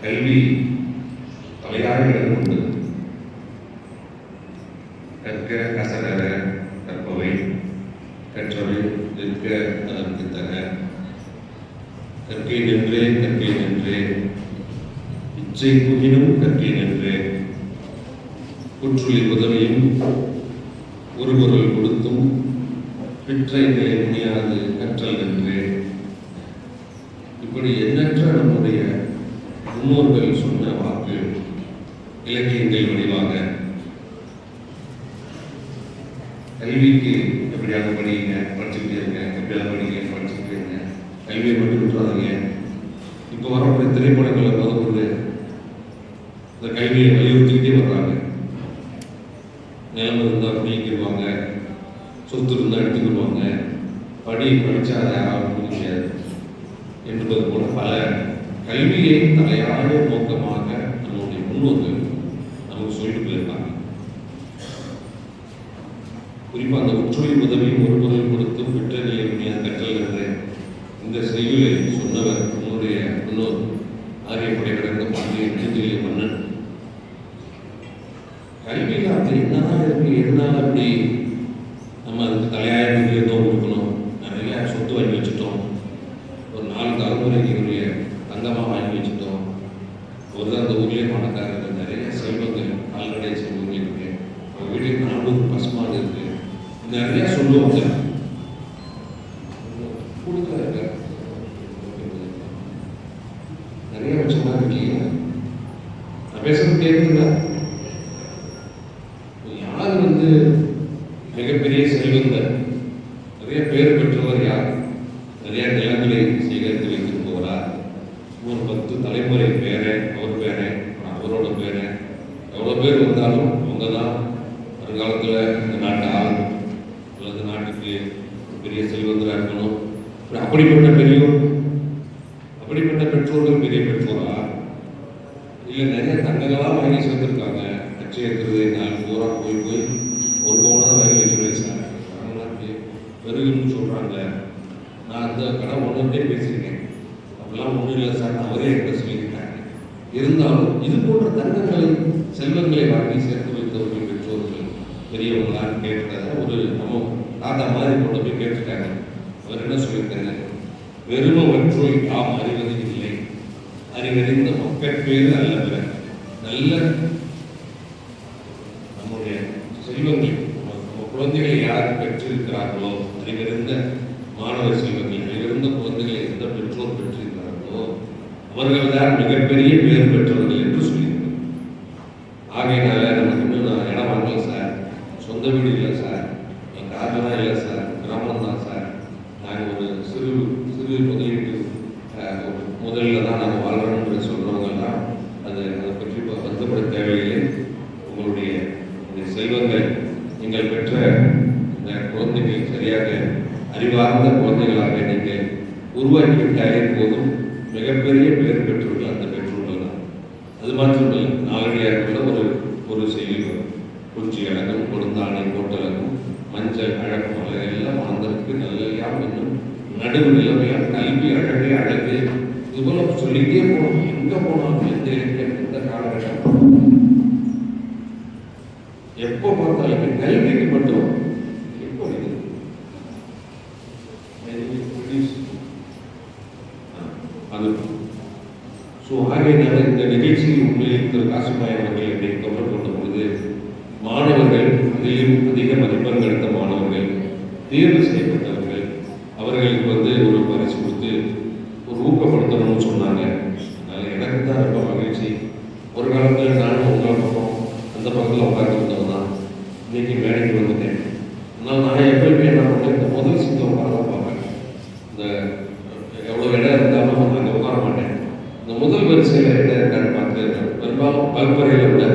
கல்வி தலையாக இடம் கொண்டது. கற்க கசடர கற்பவை கற்றவை நிற்க அதற்கு தர கற்கை நின்றே கற்கை நின்றே இச்சை புகினும் கற்கை நின்றே குற்றுளில் உதவியும் ஒரு பொருள் கொடுத்தும் பிற்றை நிலை முடியாது கற்றல் நின்றே. இப்படி எண்ணற்ற நம்முடைய முன்னோர்கள் சொன்ன வாக்கு இலக்கியங்கள் வடிவாக கல்விக்கு எப்படியாக படிங்க, படிச்சுக்கிட்டே இருங்க, எப்படியாக படிங்க, படிச்சுக்கிட்டே இருங்க, கல்வியை மட்டும் விட்டுறாதீங்க. இப்போ வரக்கூடிய திரைப்படங்களை முதற்கொண்டு இந்த கல்வியை வலியுறுத்திக்கிட்டே வர்றாங்க. நிலம் இருந்தால் பிடிக்கிடுவாங்க, சொத்து இருந்தால் எடுத்துக்கிடுவாங்க, படித்தா அதை யாராவது முடியாது என்பது போல பல கல்வியை தலையாய நோக்கமாக நம்முடைய முன்னோர்கள் நமக்கு சொல்லிட்டு போயிருக்காங்க. குறிப்பாக அந்த உற்றுளில் உதவியும் ஒரு பொருள் கொடுத்து பெற்ற நிலை முடியாத கற்றல் என்ற இந்த செய்தியை சொன்னவர் நம்முடைய முன்னோர் ஆரியப்படை கடந்த பாண்டிய நெடுஞ்செழிய மன்னன். கல்வியில் அது என்னதான் இருக்கு, எதனால அப்படி நம்ம அதுக்கு தலையாய முக்கியத்துவம் கொடுக்கணும்? நிறைய சொத்து வாங்கி வச்சுட்டோம், ஒரு 4 தலைமுறைக்கு உரிய தங்கமாக வாங்கி வச்சுட்டோம், ஒரு தான் அந்த ஊர்லேயே பணக்காரர்கள், நிறைய செல்வங்கள், கால்நடை செல்வங்கள் இருக்கு, வீட்டுக்கு 400 பசுமாடு இருக்கு, நிறைய சொல்லுவாங்க. கொடுக்கல நிறைய வச்சமா இருக்கீங்க. நான் பேசுறது கேட்குதுங்களா? யார் மிகப்பெரிய செல்வந்தர், நிறைய பேர் பெற்றவர் யார்? நிறைய நிலங்களை சேகரித்து வைத்து போகிறார். ஒரு 10 தலைமுறை பேரன், அவர் பேரன், அவரோட பேரன், எவ்வளோ பேர் வந்தாலும் அவங்க தான் வருங்காலத்தில் இந்த நாட்டை ஆளும் அல்லது நாட்டுக்கு பெரிய செல்வந்தராக இருக்கணும். அப்படிப்பட்ட பெரியோர், அப்படிப்பட்ட பெற்றோர்கள் பெரிய பெற்றோரா? இல்லை நிறைய தங்கங்களாக வாங்கி சேர்ந்துருக்காங்க. அச்சயத்திருதை நாள் பூரா போய் ஒரு பவுன் தான் வாங்கி வச்சுருவேன் சார், பெருகுன்னு சொல்கிறாங்க. நான் அந்த கடை ஒன்றுட்டே பேசியிருக்கேன், அப்படிலாம் ஒன்றும் இல்லை சார், அவரே என்கிட்ட சொல்லியிருக்காங்க. இருந்தாலும் இது போன்ற தங்கங்களை செல்வங்களை வாங்கி சேர்த்து வைத்தவர்கள் பெற்றோர்கள் பெரியவங்களான்னு கேட்டுக்காத ஒரு நம்ம தாத்தா மாதிரி கொண்டு போய் கேட்டுருக்காங்க. அவர் என்ன சொல்லியிருக்காங்க? வெறுமவற்றுள் நாம் அறிவது இல்லை, அறிவறிந்த மக்கட்பேறு அல்ல பிற. நல்ல நம்முடைய செல்வங்கள், நம்ம குழந்தைகளை யார் பெற்றிருக்கிறார்களோ, அறிவறிந்த மாணவ செல்வங்கள், அறிவறிந்த குழந்தைகளை எந்த பெற்றோர் பெற்றிருக்கிறார்களோ அவர்கள் தான் மிகப்பெரிய பேர் பெற்றவர்கள் என்று சொல்லியிருக்கிறார். ஆகையினால நமக்கு இன்னும் நான் இடம் வாங்கல சார், சொந்த வீடு இல்லை சார், என் காரணம் இல்லை சார், கிராமம் தான் சார், நாங்கள் ஒரு சிறு முதலீட்டு முதலில் தான் நாங்கள் வாழ்கிறோம்னு சொல்கிறவங்கெல்லாம் அதை பற்றி வருத்தப்பட தேவையில்லை. உங்களுடைய செல்வங்கள் நீங்கள் பெற்ற இந்த குழந்தைகள் சரியாக அறிவார்ந்த குழந்தைகளாக நீங்கள் உருவாக்கிவிட்டாலே போதும். மிகப்பெரிய பேர் பெற்றோர்கள் அந்த பெற்றோர்கள் தான். அது மாத்திரமல்ல, நாளடியாருக்குள்ள ஒரு செய்தி வரும். குஞ்சி அழகும், கொடுந்தானை கோட்டழகும், மஞ்சள் அழகும், எல்லாம் ஆந்தருக்கு நல்லையாம் என்னும் நடுவு நிலைமையால் கல்வி அழகே அழகு. இதுபோல சொல்லிட்டே போகணும். எங்கே போனாலும் எந்த இலக்கியம், எந்த காலகட்டம், எப்போ பார்த்தாலும் கல்விக்கு மட்டும் எப்போ இது அது. ஸோ ஆகையினால இந்த நிகழ்ச்சி உண்மையில் திரு காசிமாயன் அவர்கள் என்னை தொடர்பு கொண்ட பொழுது மாணவர்கள், அதிலும் அதிக மதிப்பெண் எடுத்த மாணவர்கள், தேர்வு செய்யப்பட்டவர்கள், அவர்களுக்கு ஒரு பரிசு கொடுத்து ஒரு ஊக்கப்படுத்தணும்னு சொன்னாங்க. அதனால் எனக்கு தான் ரொம்ப மகிழ்ச்சி. ஒரு காலத்தில் நானும் உங்கள் பக்கம் அந்த பக்கத்தில் உட்காந்துருந்தவங்க தான், இன்னைக்கு மேடைக்கு வந்துட்டேன். அதனால் நான் எப்பவுமே என்ன பண்ணேன், இந்த முதல் சீட்டை உட்கார தான் பார்ப்பேன். இந்த எவ்வளோ இடம் இருந்தாலும் அங்கே உட்கார மாட்டேன். இந்த முதல் வரிசையில் இடம் இருக்கான்னு பார்த்து பெரும்பாலும் வகுப்பறையில் விட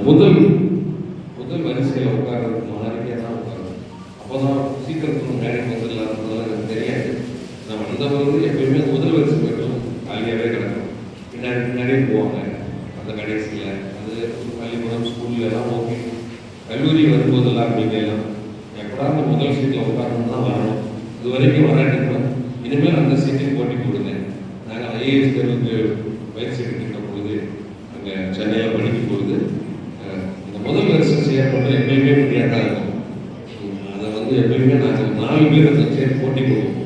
முதல் வரிசையில் உட்கார்றதுக்கு மாறிக்கே தான் உட்காரணும். அப்போ தான் சீக்கிரத்துக்கு மேடைக்கு வந்துடலாம். எனக்கு தெரியாது. நம்ம அந்த எப்பயுமே முதல் வரிசை போய்ட்டும் காலியாகவே கிடக்கும். பின்னாடியே போவாங்க அந்த கடைசியில். அது பள்ளிக்கூடம், ஸ்கூல்லாம் ஓகே. கல்லூரி வரும்போதெல்லாம் அப்படிங்கலாம் எப்படா அந்த முதல் சீட்டில் உட்காரணும் தான் வரணும். இது வரைக்கும் வராட்டிருக்கோம். இனிமேல் அந்த சீட்டில் போட்டி போடுங்க. நாங்கள் ஐஏஎஸ் தேர்வுக்கு பயிற்சி எடுக்கின்ற பொழுது அங்கே சென்னையில் படிக்கும் பொழுது இந்த முதல் வருஷம் சேர்ப்பது எப்பயுமே முடியாதான் இருக்கும். அதை வந்து எப்பயுமே நாங்கள் 4 பேர் அந்த சேர்த்து போட்டி போடுவோம்.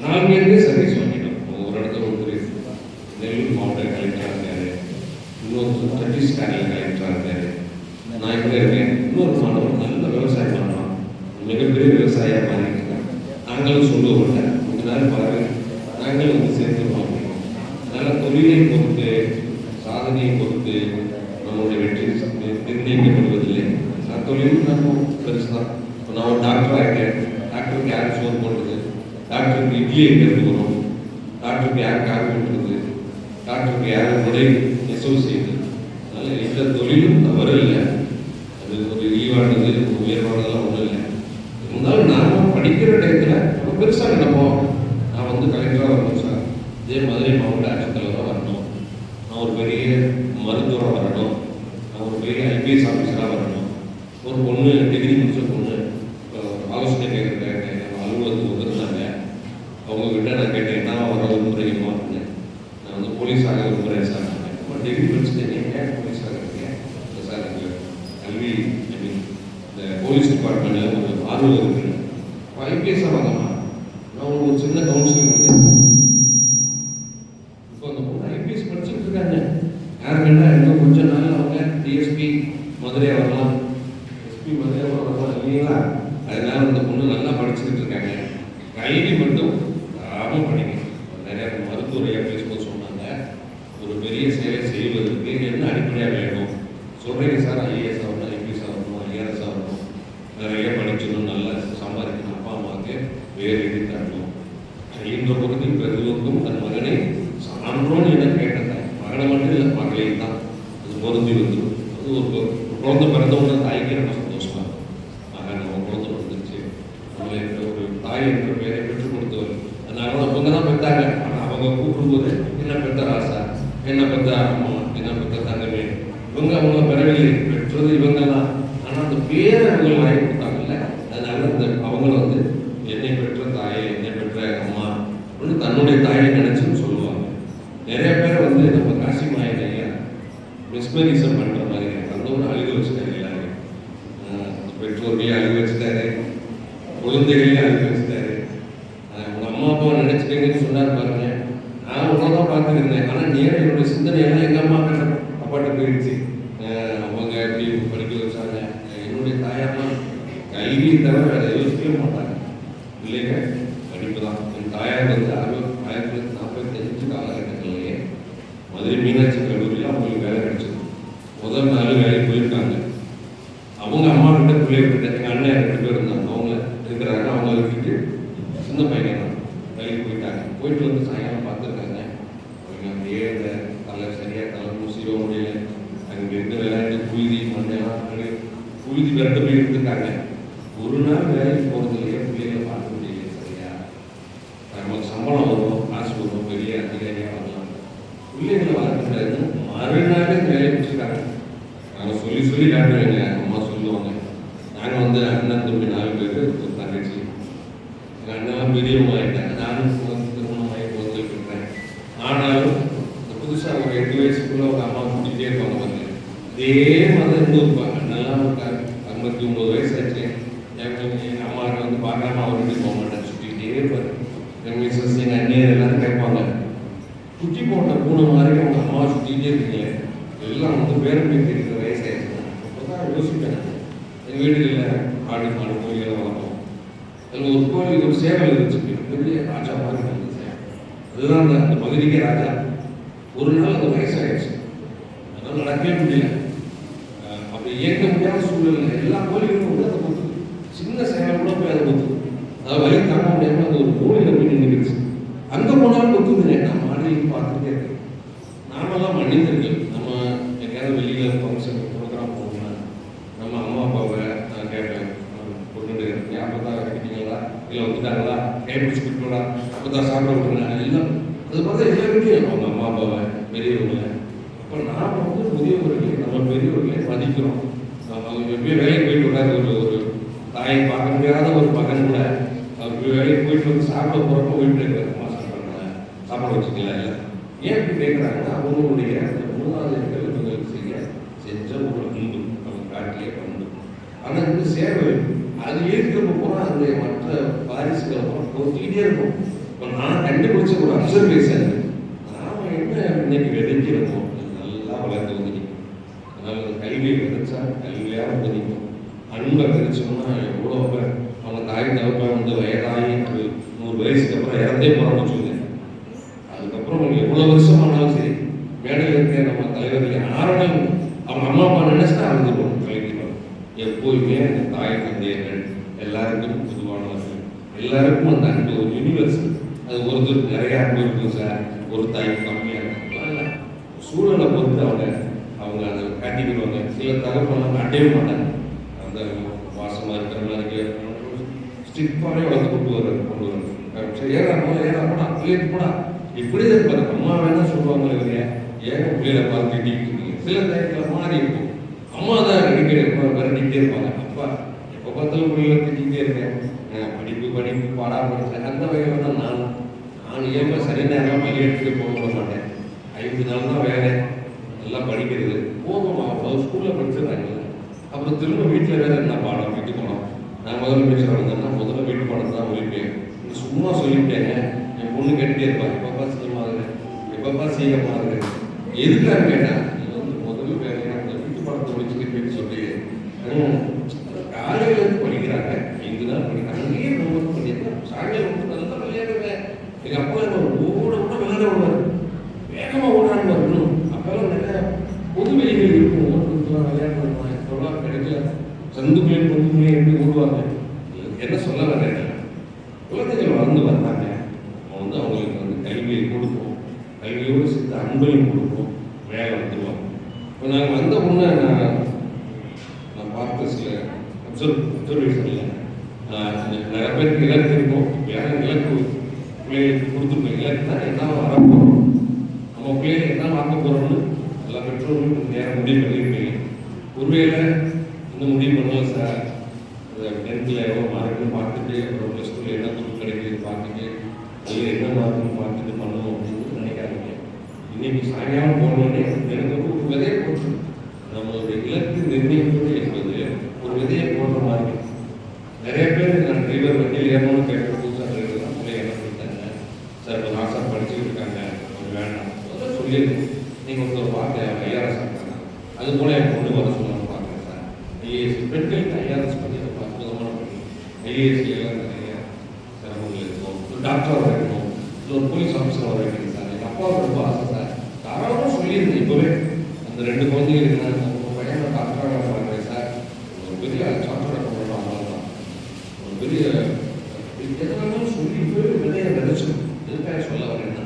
4 பேருமே சர்வீஸ் வாங்கிட்டோம். ஒரு இடத்துல ஒருத்தர் நெல்லூர் மாவட்ட கலெக்டராக இருக்காரு, இன்னொரு சத்தீஸ்கரில் கலெக்டராக இருக்காரு, நான் இங்கே இருக்கேன். இன்னொரு மாணவர் நல்ல விவசாயம் பண்ணுறோம், மிகப்பெரிய விவசாயியாக மாறியிருக்காங்க. நாங்களும் சொல்லுவோம், கொஞ்ச நேரம் பாருங்க, நாங்களும் வந்து சேர்ந்துருவோம். அதனால தொழிலை பொறுத்து, சாதனையை பொறுத்து நம்மளுடைய வெற்றி நிர்ணயிக்கப்படுவதில்லை. நான் தொழில் நம்ம பெருசு தான். இப்போ நான் ஒரு டாக்டராக இருக்கேன், டாக்டருக்கு யார் சோறு போடுறது, டாக்டருக்கு இட்லி எங்கிறது வரும், டாக்டருக்கு யார் கார் போட்டுறது, டாக்டருக்கு யார் உடை நெசவு செய்யுது. அதனால் எந்த தொழிலும் தவறு இல்லை. அது ஒரு இழிவானது, ஒரு உயர்வானதெல்லாம் ஒன்றும் இல்லை. இருந்தாலும் நாம் படிக்கிற டயத்தில் நம்ம பெருசாக நினைப்போம், நான் வந்து கலெக்டராக வரணும் சார், இதே மதுரை மாவட்ட ஆட்சித்தலைவராக வரணும், நான் ஒரு பெரிய மருத்துவராக வரணும், நான் ஒரு பெரிய ஐபிஎஸ் ஆஃபீஸராக வரணும். ஒரு பொண்ணு டிகிரி முடிச்ச பொண்ணு ஆலோசனை கேட்குறேன், நம்ம அலுவலகத்துக்கு வந்துருந்தாங்க. அவங்கக்கிட்ட நான் கேட்டேன், என்ன வர விரும்புகிறீங்களோ அப்படின்னு. நான் வந்து போலீஸாக விரும்புகிறேன் சார். டிகிரி படிச்சுட்டேன், ஏன் போலீஸாக இருக்கீங்க? இல்லை சார், எனக்கு கல்வி ஐ மீன் இந்த போலீஸ் டிபார்ட்மெண்ட்டில் ஒரு ஆர்வம் இருக்குது. இப்போ ஐபிஎஸ்ஸாக வாங்கம்மா, நான் உங்களுக்கு ஒரு சின்ன கவுன்சிலிங் கொடுத்தேன். இப்போ அந்த பொண்ணு ஐபிஎஸ் படிச்சுட்டு இருக்காங்க. யாருக்குன்னா இன்னும் கொஞ்ச நாள் அவங்க டிஎஸ்பி மதுரை வரலாம், எஸ்பி மதுரை வரலாம் இல்லைங்களா? அதனால அந்த பொண்ணு நல்லா படிச்சுக்கிட்டு இருக்காங்க. கல்வி மட்டும் தாராளமாக படிங்க. நிறைய மருத்துவரையாக பேசும்போது சொன்னாங்க, ஒரு பெரிய சேவை செய்வதற்கு என்ன அடிப்படையாக வேணும் சொல்கிறீங்க சார்? ஐஏஎஸ் ஆகணும், ஐபிஎஸ் ஆகணும், ஐஆர்எஸ் ஆகணும், நிறைய படிக்கணும், நல்லா சம்பாதிக்கணும், அப்பா அம்மாவுக்கு வேறு எழுதி தரணும். இந்த பகுதியில் பெருவருக்கும் தன் மகனை சான்றோன்னு என கேட்டேன். மகனை மட்டும் இல்லை, மகளையும் தான் அது பொருந்தி வந்துடும். அது ஒரு குழந்தை பிறந்தவங்க தாய்க்கு ரொம்ப சந்தோஷமா மகன் நம்ம குழந்தை வந்துருச்சு, நம்ம இருக்கிற ஒரு தாய் என்ற பெயரை பெற்றுக் கொடுத்தவர். அதனால அவங்க தான் பெற்றாங்க. ஆனால் அவங்க கூப்பிடும்போது என்ன பெற்ற ராசா, என்ன பெற்ற அம்மா, என்ன பெற்ற தங்கமே, இவங்க அவங்க பெறவில்லை, பெற்றது இவங்க தான். ஆனால் அந்த பேரை அவங்க வாங்கி கொடுத்தாங்கல்ல, அதனால அந்த அவங்கள வந்து என்னை பெற்ற தாயை, என்னை பெற்ற அம்மா அப்படின்னு தன்னுடைய தாயை நினைச்சுன்னு சொல்லுவாங்க. நிறைய பேரை வந்து நம்ம காசி மாயிலையா மிஸ்மரிசம் பண்ணுற மாதிரி அந்த ஒரு அழுக வச்சுட்டாரு. எல்லாரும் பெற்றோர்களையும் அழுக வச்சுட்டாரு, குழந்தைகளையும் அழுக வச்சுட்டாரு. உங்கள் அம்மா அப்பாவை நினைச்சுக்கங்கன்னு சொன்னார் பாருங்க. நான் உன்னதான் பார்த்துருந்தேன், ஆனால் நேரம் என்னுடைய சிந்தனை எல்லாம் எங்கள் அம்மா அப்பாட்ட போயிடுச்சு. அவங்க எப்படி படிக்க வச்சாங்க, என்னுடைய தாயாரெல்லாம் கல்வியை தவிர வேறு யோசிக்கவே மாட்டாங்க. இல்லைங்க, படிப்பு தான். என் தாயார் வந்து 1945 காலகட்டத்திலேயே மதுரை மீனாட்சி கல்லூரியில் அவங்களுக்கு வேலை கிடைச்சது. முதல் நாள் வேலைக்கு போயிருக்காங்க. அவங்க அம்மா கிட்ட பிள்ளைகிட்ட எங்கள் அண்ணன் 2 பேர் இருந்தாங்க, அவங்க இருக்கிறாங்க. அவங்க விட்டுட்டு சின்ன பையன் தான் வேலைக்கு போயிட்டாங்க. போயிட்டு வந்து சாயங்காலம் பார்த்துருக்காங்க. அவங்க அப்படியே இந்த தலை சரியாக தலை மூசியோ முடியல, அங்கே இருந்து விளையாட்டு புழுதி மண்ணெல்லாம் புழுதி விரட்டு போய் இருந்துருக்காங்க. ஒரு நாள் வேலைக்கு போகிறதுலையே பிள்ளைகளை பார்க்க முடியல. சரியா நமக்கு சம்பளம் வரும், காசு வரும், பெரிய அதிகாரியாக வரலாம், பிள்ளைகளை வளர்க்குறது மறுநாளே வேலையை பிடிச்சிருக்காங்க. நாங்கள் சொல்லி காட்டுறேங்க. அம்மா சொல்லுவாங்க, நாங்கள் வந்து அண்ணன் தம்பி 4 பேர், ஒரு தங்கச்சி. எங்கள் அண்ணெல்லாம் பெரியவங்க ஆகிட்டாங்க. நானும் திருமணம் ஆகி குழந்தை பெற்றேன். ஆனாலும் இந்த புதுசாக ஒரு 8 வயசுக்குள்ளே அவங்க அம்மா கூட்டிகிட்டே இருப்பாங்க. வந்து இதே மாதிரி இருந்து இருப்பாங்க. அண்ணெல்லாம் இருக்காங்க. 59 வயசு ஆச்சு. எங்கள் அம்மாவுக்கு வந்து பார்க்காம அவர் வீட்டுக்கு போக மாட்டேன், சுற்றிக்கிட்டே இருப்பார். எங்கள் மிஸ்ஸஸ், எங்கள் அண்ணியர் எல்லாரும் கேட்பாங்க, குட்டி போட்ட பூனை மாதிரி அவங்க அம்மா சுற்றிக்கிட்டே இருக்கீங்க, எல்லாம் வந்து பேரம் பேசி இருக்கிற வயசாகிடுச்சு. அப்போ தான் யோசிப்பேன், எங்கள் வீடுகளில் ஆடு மாடு கோழிகளை வளர்ப்போம். அதில் ஒரு கோழி ஒரு சேவல் இருந்துச்சு, பெரிய ராஜா மாதிரி இருந்த சேவல். அதுதான் அந்த பகுதிக்கே ராஜா. ஒரு நாள் அந்த வயசாகிடுச்சு, அதனால் நடக்கவே முடியல. அப்படி இயக்க முடியாத சூழ்நிலை. எல்லா கோழிகளும் வந்து அதை பொறுத்து, சின்ன சேவல் கூட போய் அதை பொறுத்து, அதாவது வழி தாங்க முடியாமல் அது ஒரு கோழியில் போய் நின்றுச்சு. அங்கே போனாலும் பொறுத்துருந்தேன். நான் மாடியில் பார்த்துட்டே இருக்கேன். நாமெல்லாம் மனிதர்கள். நம்ம எங்கேயாவது வெளியில் ஃபங்க்ஷன் ப்ரோக்ராம் போகணும்னா நம்ம அம்மா அப்பாவை நான் கேட்பேன், கொண்டு அப்போ தான் கட்டிட்டீங்களா, இல்லை வந்துட்டாங்களா, கைப்பிடிச்சு கொடுங்களா, அப்போ தான் சாப்பிட விட்டுருங்க, எல்லாம் அது பார்த்தா எல்லா வீட்லையும் அவங்க அம்மா அப்பாவை, பெரியவங்க. அப்போ நாம் வந்து முதியவர்களை, நம்ம பெரியவர்களை மதிக்கிறோம். அவங்க எப்பயும் வேலைக்கு போயிட்டு வராது ஒரு தாய் தாயை பார்க்க முடியாத ஒரு மகன் கூட அவர் வேலைக்கு போயிட்டு வந்து சாப்பிட போகிறப்ப வீட்டில் இருக்கிற சாப்பாடு வச்சுக்கல இல்லை. ஏன் இப்படி கேட்குறாங்கன்னா அவங்களுடைய அந்த மூதாதையர்கள் இவங்களுக்கு செஞ்ச ஒரு அன்பு அவங்க காட்டிலே பண்பு. ஆனால் இந்த சேவை அது இருக்கிறப்ப போனால் அதனுடைய மற்ற வாரிசுகளை பொறுத்துக்கிட்டே இருக்கும். இப்போ நான் கண்டுபிடிச்ச ஒரு அப்சர்வேஷன், நாம் என்ன இன்னைக்கு விதைக்கிறோமோ நல்லா வளர்ந்து வந்து நிற்கும். அதனால் கல்வியை விதைச்சா கல்வியாக வந்து நிற்கும். அன்பை விதைச்சோம்னா எவ்வளோ பேர் அவங்க தாய் தகப்பன் வந்து வயதாகி ஒரு 100 வயசுக்கு அப்புறம் இறந்தே போகிறோம்னு வச்சுக்கோங்க. அதுக்கப்புறம் அவங்க எவ்வளோ வருஷம் ஆனாலும் சரி மேடையில் இருக்க நம்ம தலைவர்கள் ஆரணம் அவங்க அம்மா அப்பா நினைச்சா அழுதுருவோம். கலைஞர்கள் எப்போதுமே அந்த தாய் தந்தையர்கள் எல்லாருக்கும் பொதுவானவர்கள், எல்லாருக்கும் அந்த அன்பு ஒரு யூனிவர்சல். அது ஒருத்தருக்கு நிறைய அன்பு இருக்கும் சார், ஒரு தாய்க்கு கம்மியாக இருக்கும். சூழலை பொறுத்து அவங்க அதை காட்டிக்கிடுவாங்க. சில தகவலாம் காட்டவே மாட்டாங்க. அந்த வாசமாக இருக்கிற மாதிரி ஸ்டிப்பாகவே வளர்த்து கொண்டு வர்றது சரி ஏறாப்படா பிள்ளைக்கு போடா இப்படி தான் இருப்பாரு. அம்மா வேணா சொல்லுவாங்க இல்லையா, ஏன் பிள்ளைகளை பார்த்து திட்டிகிட்டு இருக்கீங்க. சில டைத்தில் மாறி இருக்கும். அம்மா தான் விரட்டிகிட்டே இருப்பாங்க. அப்பா எப்போ பார்த்தாலும் பிள்ளைகளை திட்டிகிட்டே இருக்கேன், படிப்பு பாடா படித்தேன். அந்த வகையில் தான் நான் இயல்பாக சரி நேரம் பள்ளி எடுத்துகிட்டு போக விட மாட்டேன். 5 நாள் தான் வேலை, நல்லா படிக்கிறது போதும். அவங்க ஸ்கூலில் படிச்சிடறாங்க. அப்புறம் திரும்ப வீட்டில் வேறு என்ன பாடம், வீட்டு பாடம். நான் முதல்ல பேசுகிற வந்தேன்னா முதல்ல வீட்டு பாடம் தான் ஒழிப்பேன். சும்மா சொல்லிவிட்டேங்க. என் பொண்ணு கேட்டுட்டே இருப்பாங்க, எப்பப்பா சினிமா இருக்கிறேன், எப்பப்பா சீக்கிரமா இருக்கிறேன். எதுக்காக கேட்டேன், நீ வந்து முதல்ல வேலையாக அந்த வீட்டு பாடத்தை முடிச்சுட்டு சொல்லி காலையில் இருந்து படிக்கிறாங்க. 5 நாள் படிக்கிறாங்க. அங்கேயே ரொம்ப பண்ணியிருக்கேன். சாயங்காலம் வந்து நல்லா விளையாடுவேன். எங்கள் அப்பா ஓட விளையாட விடுவார், வேகமாக ஓடான்னு வரணும். அப்போல்லாம் நிறைய பொது வெளிகள் இருக்கும், ஓட்டுலாம் விளையாடுவாங்க. இப்போலாம் கிடைக்கல. சந்துக்குள்ளேயும் பொதுக்குள்ளேயும் எப்படி ஓடுவாங்க. என்ன சொல்ல வரேன், குழந்தைகள் வளர்ந்து வந்தாங்க. அவன் வந்து அவங்களுக்கு வந்து கல்வியை கொடுப்போம், கல்வியோடு சேர்த்து அன்பையும் கொடுப்போம், வேலை வந்துடுவாங்க. இப்போ நாங்கள் வந்த உடனே நான் பார்த்த சில அப்சர்வேஷனில் நிறைய பேருக்கு இலக்கு இருக்கும். யாரும் இலக்கு பிள்ளைகளுக்கு கொடுத்துருக்கோம். இலக்குனா என்ன வரப்போகிறோம், நம்ம பிள்ளைகள் என்ன பார்க்க போகிறோம்னு எல்லா பெற்றோர்களும் நேரம் முடிவு பண்ணியிருப்பீங்க. ஒருவேளை இன்னும் முடிவு பண்ணலாம் சார், 10th எவ்வளோ மார்க்குன்னு பார்த்துட்டு, அப்புறம் +2 என்ன குரூப் கிடைக்குதுன்னு பார்த்துட்டு, அதில் என்ன மார்க்குன்னு பார்த்துட்டு பண்ணணும் அப்படின்னு நினைக்காதீங்க. இன்னைக்கு சாயங்காலம் போனோடனே எனக்கு ஒரு விதையை போட்டு நம்மளுடைய இலக்கு நிர்ணயிப்பது என்பது ஒரு விதையை போடுற மாதிரி. நிறைய பேர் நான் டிரைவர் வண்டியில் ஏறணும்னு கேட்ட புதுசாக டிரைவர் பிள்ளை என்ன பண்ணிட்டாங்க சார், இப்போ ஆசா படிச்சுக்கிட்டு இருக்காங்க, அவங்க வேண்டாம் அதெல்லாம் சொல்லியிருக்கோம். நீங்கள் ஒருத்தர் பார்க்க ஐஆர்எஸ் இருக்காங்க, அது போல் என் பொண்ணு வர சொல்லணும்னு பார்க்குறேன் சார். ஐஏஎஸ் பெண்களுக்கு ஐஆர்எஸ் பண்ணி அற்புதமான பண்ணி ஐஏஎஸ்லாம் நிறைய சிரமங்கள் இருக்கும். ஒரு டாக்டராக இருக்கணும், இல்லை ஒரு போலீஸ் ஆஃபீஸராக இருக்கணும் சார். எங்கள் அப்பாவுக்கு ரொம்ப ஆசை சார். தாராளமாக சொல்லியிருந்தேன். இப்போவே அந்த 2 குழந்தைகள் இருக்கிறாங்க. உங்கள் பையனை டாக்டராக பார்க்குறேன் சார், ஒரு பெரிய சார்ட்டர் அக்கௌண்ட் அவ்வளோதான், ஒரு பெரிய எதனாலும் சொல்லி இப்போவே விதையை விதைச்சிடும். எதுக்காக சொல்ல வரேன்னா,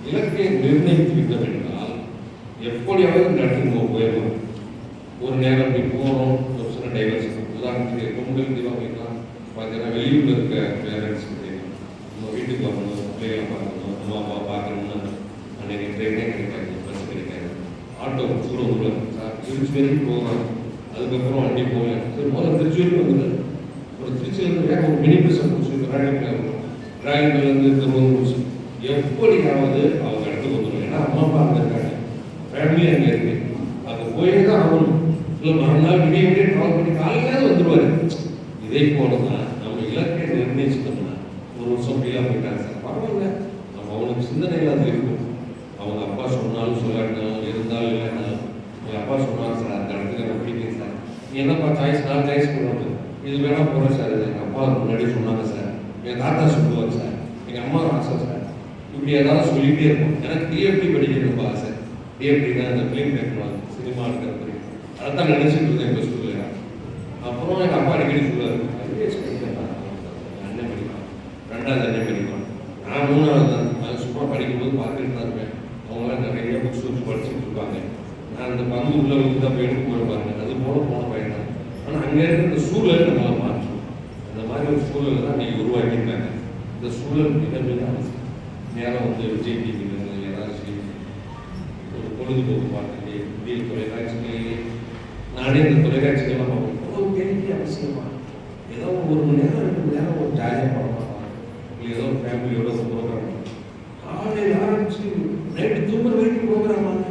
இலக்கை நிர்ணயித்து விட்டோம் என்றால் எப்படியாவது நடத்தி போயிடலாம். ஒரு நேரம் இப்படி போகிறோம், ஒரு சில டைவர்ஸ். உதாரணத்துக்கு பொங்கல் தீபாவளிக்கெலாம் பார்த்தீங்கன்னா வெளியூரில் இருக்க பேரண்ட்ஸ் நம்ம வீட்டுக்கு வரணும், பிள்ளைகளை பார்க்கணும், அம்மா அப்பா பார்க்கணும்னு அன்றைக்கி ட்ரெயினே கிடைக்காது, பஸ் கிடைக்காது, ஆட்டோ தூரம் சார் திருச்சி வரைக்கும் போகலாம். அதுக்கப்புறம் வண்டி போகலாம். சரி முதல்ல திருச்சி வரைக்கும் வந்துட்டு ஒரு திருச்சியிலேருந்து வேறு ஒரு மினி பஸ்ஸை பிடிச்சி டிராகன்லேருந்து திருவள்ளூர் பிடிச்சி எப்படியாவது அவங்க இடத்துக்கு வந்துடும். ஏன்னா அம்மா அப்பா அங்கே இருக்காங்க, ஃபேமிலி அங்கே இருக்கு, அங்கே போயே தான் ஆகணும். இல்லை மறுநாள் விடிய ட்ராவல் பண்ணி காலையிலாவது வந்துடுவார். இதே போல தான் நம்ம இலக்கை நிர்ணயிச்சிட்டோம்னா, ஒரு வருஷம் ஃப்ரீயாக போயிட்டாங்க சார், பரவாயில்ல, நம்ம அவனுக்கு சிந்தனைகள் அது இருக்கும். அவங்க அப்பா சொன்னாலும் சொல்லாட்டாலும் இருந்தாலும் இல்லைனாலும் எங்கள் அப்பா சொன்னாங்க சார், அந்த இடத்துக்கு எனக்கு பிடிக்கும் சார், நீ என்னப்பா சாய்ஸ், நான் சாய்ஸ் பண்ணுறது இது வேணா போகிறேன் சார், இது எங்கள் அப்பா முன்னாடி சொன்னாங்க சார், எங்கள் தாத்தா சொல்லுவாங்க சார், எங்கள் அம்மா ஆசை சார், இப்படி ஏதாவது சொல்லிகிட்டே இருக்கும். எனக்கு டிஎஃப்டி படிக்கணும் ஆசை. டிஎஃப்டினா அந்த ஃபிலிம் டெக்னாலஜி, சினிமா இருக்கிறது, அதைத்தான் நினச்சிட்டு இருந்தேன் இப்போ ஸ்கூலில். அப்புறம் எங்கள் அப்பா அடிக்கடி சொல்லுவார், ஐஏஎஸ் படிக்கலாம், அண்ணன் படிக்கலாம், 2வது அண்ணன் படிக்கலாம், நான் 3வது தான். நான் சும்மா படிக்கும்போது பார்த்துட்டு தான் இருப்பேன். அவங்களாம் நிறைய புக்ஸ் வச்சு படிச்சுட்டு இருப்பாங்க. நான் அந்த பங்கு உள்ள தான் போய் எடுத்து போயிருப்பாங்க. அது போன பையன் தான். ஆனால் அங்கே இருக்கிற இந்த சூழல் நம்மளை மாற்றும். அந்த மாதிரி ஒரு சூழல் தான் நீங்கள் உருவாக்கியிருக்காங்க. இந்த சூழல் மிக மிக அவசியம். நேரம் வந்து விஜய் டிவியில் ஏதாவது ஒரு பொழுதுபோக்கு பார்த்துட்டு இந்திய தொலைக்காட்சிகளே நானே இந்த தொலைக்காட்சிகள்லாம் பார்ப்போம். பெரிய அவசியமா ஏதோ 1 மணி நேரம் 2 மணி நேரம் ஒரு ஜாலியாக படம் பார்ப்பாங்க, இல்லை ஏதோ ஃபேமிலியோட ஒரு ப்ரோக்ராம், காலையில் ஆரம்பிச்சு நைட்டு தூங்குற வரைக்கும் ப்ரோக்ராமாங்க.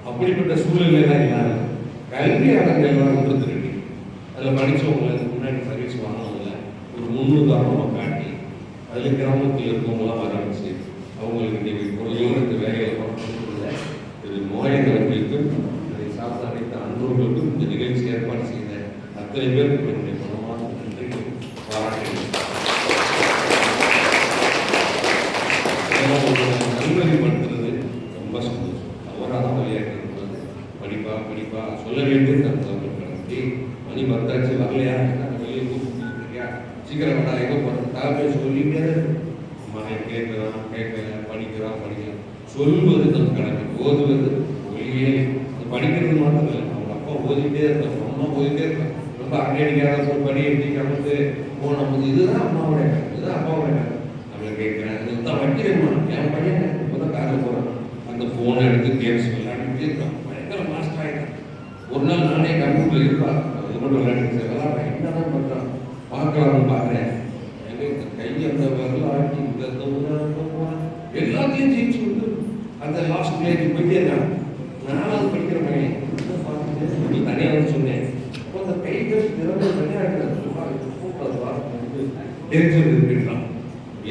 அப்படிப்பட்ட சூழ்நிலைலாம் இல்லாமல் கல்வியாளர்கள்லாம் ஒன்று திருட்டி அதில் படித்தவங்களுக்கு முன்னாடி சர்வீஸ் வாங்கினவங்கள ஒரு முன்னுதாரணமாக காட்டி அதில் கிராமத்தில் இருக்கவங்களாம் ஆரம்பிச்சு அவங்களுக்கு இன்றைக்கு பொருளையோடு இந்த வேலையை பண்ண இது நோயாளிகளுக்கும் அதை சார்ந்த அனைத்து அன்பர்களுக்கும் இந்த நிகழ்ச்சி ஏற்பாடு செய்த அத்தனை பேருக்கு என்னுடைய மனமான நன்றிக்கு பாராட்டுகிறேன். நல்வழிப்படுத்துறது ரொம்ப சந்தோஷம். தவறாக விளையாட்டு படிப்பா படிப்பா சொல்ல வேண்டும் நடத்தி மணி 10 வரலையா வெளியே கூப்பிட்டு சீக்கிரம் வந்தா எங்கே போகிறோம் தலைமை சொல்லிட்டே மகன் கேட்கிறான் கேட்கல படிக்கிறான் படிக்கலாம் சொல்வது நம் கடமை, ஓதுவது ஒளியே. படிக்கிறது மட்டும் இல்லை, அவங்க அப்பா ஓதிட்டே இருக்காங்க, அம்மா ஓதிட்டே இருக்காங்க. ரொம்ப அங்கடிக்காத ஒரு படி எப்படி கலந்து போனோம், இதுதான் அம்மாவோட கடமை, இதுதான் அப்பாவோட கடமை. நம்மளை கேட்குறேன் இதுதான் வட்டி வேணுமா, என் பையன் இப்போதான் காரில் போகிறான், அந்த ஃபோனை எடுத்து கேம்ஸ் விளையாடிட்டே இருக்கான், பயங்கர மாஸ்டர் ஆகிட்டான். ஒரு நாள் நானே கம்ப்யூட்டர் இருப்பான், இது மட்டும் விளையாட்டு விளையாடுறேன், என்னதான் பண்ணுறான் பார்க்கலாம்னு பார்க்குறேன். கையை அந்த வரல ஆட்டி எல்லாத்தையும் ஜெயிச்சு விட்டு அந்த லாஸ்ட் பிளேக்கு போயிட்டே இருக்காங்க. நானும் படிக்கிற பையன் பார்த்துட்டு தனியாக வந்து சொன்னேன். அப்போ அந்த கைகள் திறமை விளையாடுறான்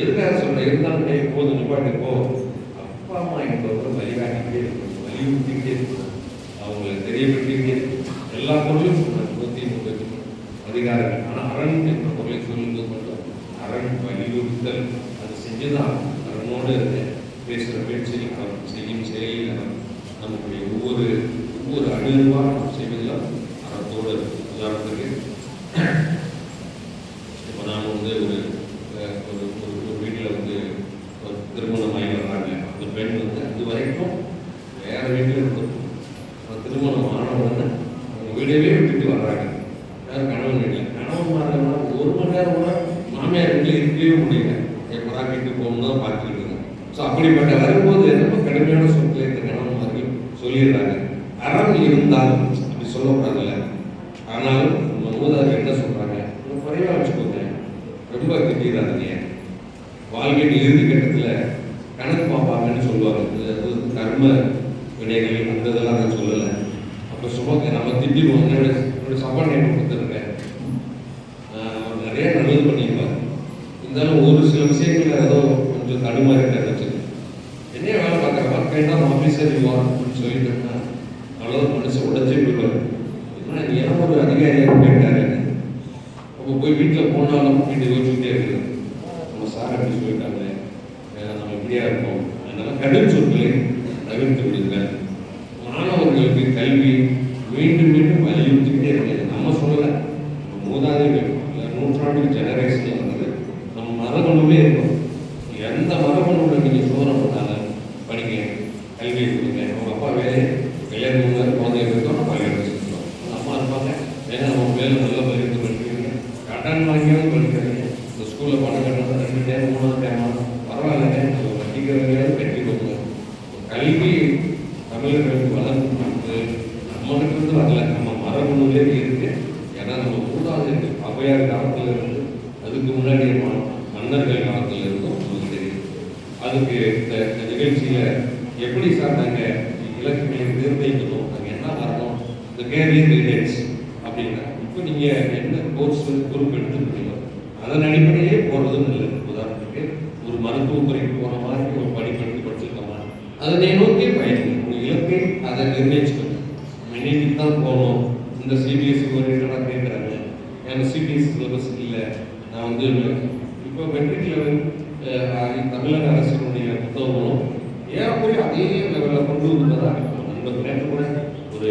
எதுக்காக சொன்னேன், இருந்தாலும் கை போதும் நிப்பாட்டு போ. அப்பா அம்மா எனக்கு வந்து வழிகாட்டிக்கிட்டே இருக்கணும், வலியுறுத்திக்கிட்டே இருக்கணும், அவங்களுக்கு தெரியப்பட்டுக்கிட்டே இருக்கணும். எல்லா பொருளும் சொன்னாங்க 130 அதிகாரங்கள். ஆனால் அரண் என்ற பொருளை சொல்லும்போது மட்டும் அரண் வலியுறுத்தல் அது செஞ்சுதான் அரணோடு பேசுகிற பேச்சில் செய்யும் செயலில் நம்முடைய ஒவ்வொரு அணுவாக நாம் செய்வதில் அறத்தோடு. உதாரணத்துக்கு இப்போ நாம் வந்து ஒரு வீட்டில் வந்து ஒரு திருமணமாகி வர்றாங்க, அந்த பெண் வந்து அது வரைக்கும் வேறு வீட்டில் இருக்கும், திருமணம் ஆனவுடனே அவங்க வீடவே விட்டுட்டு வர்றாங்க, வேறு கணவன் வீட்டில். கணவன் மாறனா 1 மணி நேரம் கூட மாமியார் வீட்டில் இருக்கவே முடியல, எப்படா வீட்டுக்கு போகணும் தான் பார்த்துக்கிட்டு இருக்காங்க. ஸோ அப்படிப்பட்ட வரும்போது ரொம்ப கடுமையான சொற்களை இந்த கணவன்மார்கள் சொல்லிடுறாங்க. அறம் இருந்தாலும் அப்படி சொல்லக்கூடாதுல்ல. ஆனாலும் நம்ம மூதாதையர் என்ன சொல்கிறாங்க, இன்னும் குறைவாக வச்சுக்கோங்க, ரொம்ப திட்டிடாதீங்க. வாழ்க்கையின் இறுதி கட்டத்தில் கணக்கு பார்ப்பாங்கன்னு சொல்லுவாங்க. அது கர்ம வினைகள் அந்த இதெல்லாம் நான் சொல்லலை. அப்போ சுமக்க நம்ம திட்டிடுவோம். என்னோட சப்பான் நேரம் கொடுத்துருக்கேன், நிறைய நல்லது பண்ணியிருப்பாங்க. இருந்தாலும் ஒரு சில விஷயங்கள் ஏதோ கொஞ்சம் தடுமாறி இருந்துச்சு. என்ன வேலை பார்க்குற மக்கள்னா ஆஃபீஸர் அப்படின்னு சொல்லிட்டோம்னா அவ்வளோ மனுஷன் உடச்சே போயிடுவார். ஏன்னா ஏன் ஒரு அதிகாரியாக கேட்டாரு, அப்போ போய் வீட்டில் போனாலும் வீட்டு யோசிச்சுட்டே இருக்குது, நம்ம சார் அப்படி சொல்லிட்டாங்க, நம்ம இப்படியா இருப்போம். அதனால கடும் சொற்களை தவிர்த்து விடுங்க. மாணவர்களுக்கு கல்வி மீண்டும் மீண்டும் வலியுறுத்திக்கிட்டே இருக்கு. நம்ம சொல்லலை, மூதாதைகள் நூற்றாண்டு ஜெனரேஷன் வந்தது, நம்ம மரபணுவே இருக்கும். எந்த மரபணுவில் நீங்கள் சோதனை பண்ணாலும் படிங்க, கல்வியை கொடுங்க. அவங்க அப்பா கல்யாணம் குழந்தைங்க இருக்கோம், அப்பா கல்யாணம் அம்மா இருப்பாங்க, ஏன்னா நம்ம வேலை நல்லா பகிர்ந்து படிக்கிறீங்க, கடன் வாங்கியாவது படிக்கிறீங்க. இந்த ஸ்கூலில் பணம் கட்டணும் 2 டைம் 3 டைம் பரவாயில்லைங்க, நம்ம படிக்கிறவங்களாவது கட்டிக்கோங்க. கல்வி தமிழர்களுக்கு வளர்ந்து நம்மகிட்ட இருந்து வரல, நம்ம மரபணுவே இருக்கு. ஏன்னா நம்ம மூதாதையர்கள் அவையார் காலத்தில் இருந்து அதுக்கு முன்னாடி மன்னர்கள் காலத்தில் இருந்தும் நமக்கு தெரியும். அதுக்கு இந்த நிகழ்ச்சியில் எப்படி சார் நாங்கள் இலக்குகளை நிர்ணயிக்கணும், நாங்கள் என்ன வரணும், இந்த கேரியர் கைடன்ஸ் அப்படின்னா இப்போ நீங்கள் என்ன கோர்ஸ் குரூப் எடுத்துருக்கீங்களோ அதன் அடிப்படையே போகிறதும் இல்லை. உதாரணத்துக்கு ஒரு மருத்துவ துறைக்கு போகிற மாதிரி ஒரு படிப்பு படிச்சிருக்கோமா அதனை நோக்கி பயணம் உங்கள் இலக்கை அதை நிர்ணயிச்சுக்கணும். இன்னைக்கு தான் போகணும், இந்த சிபிஎஸ்சி ஓரியன்டாக கேட்குறாங்க, எனக்கு சிபிஎஸ்சி சிலபஸ் இல்லை. நான் வந்து இப்போ மெட்ரிக் லெவல் தமிழக அரசினுடைய புத்தகங்களும் ஏறக்குறைய அதே லெவலில் கொண்டு வந்துதான் நண்பர் நேற்று கூட ஒரு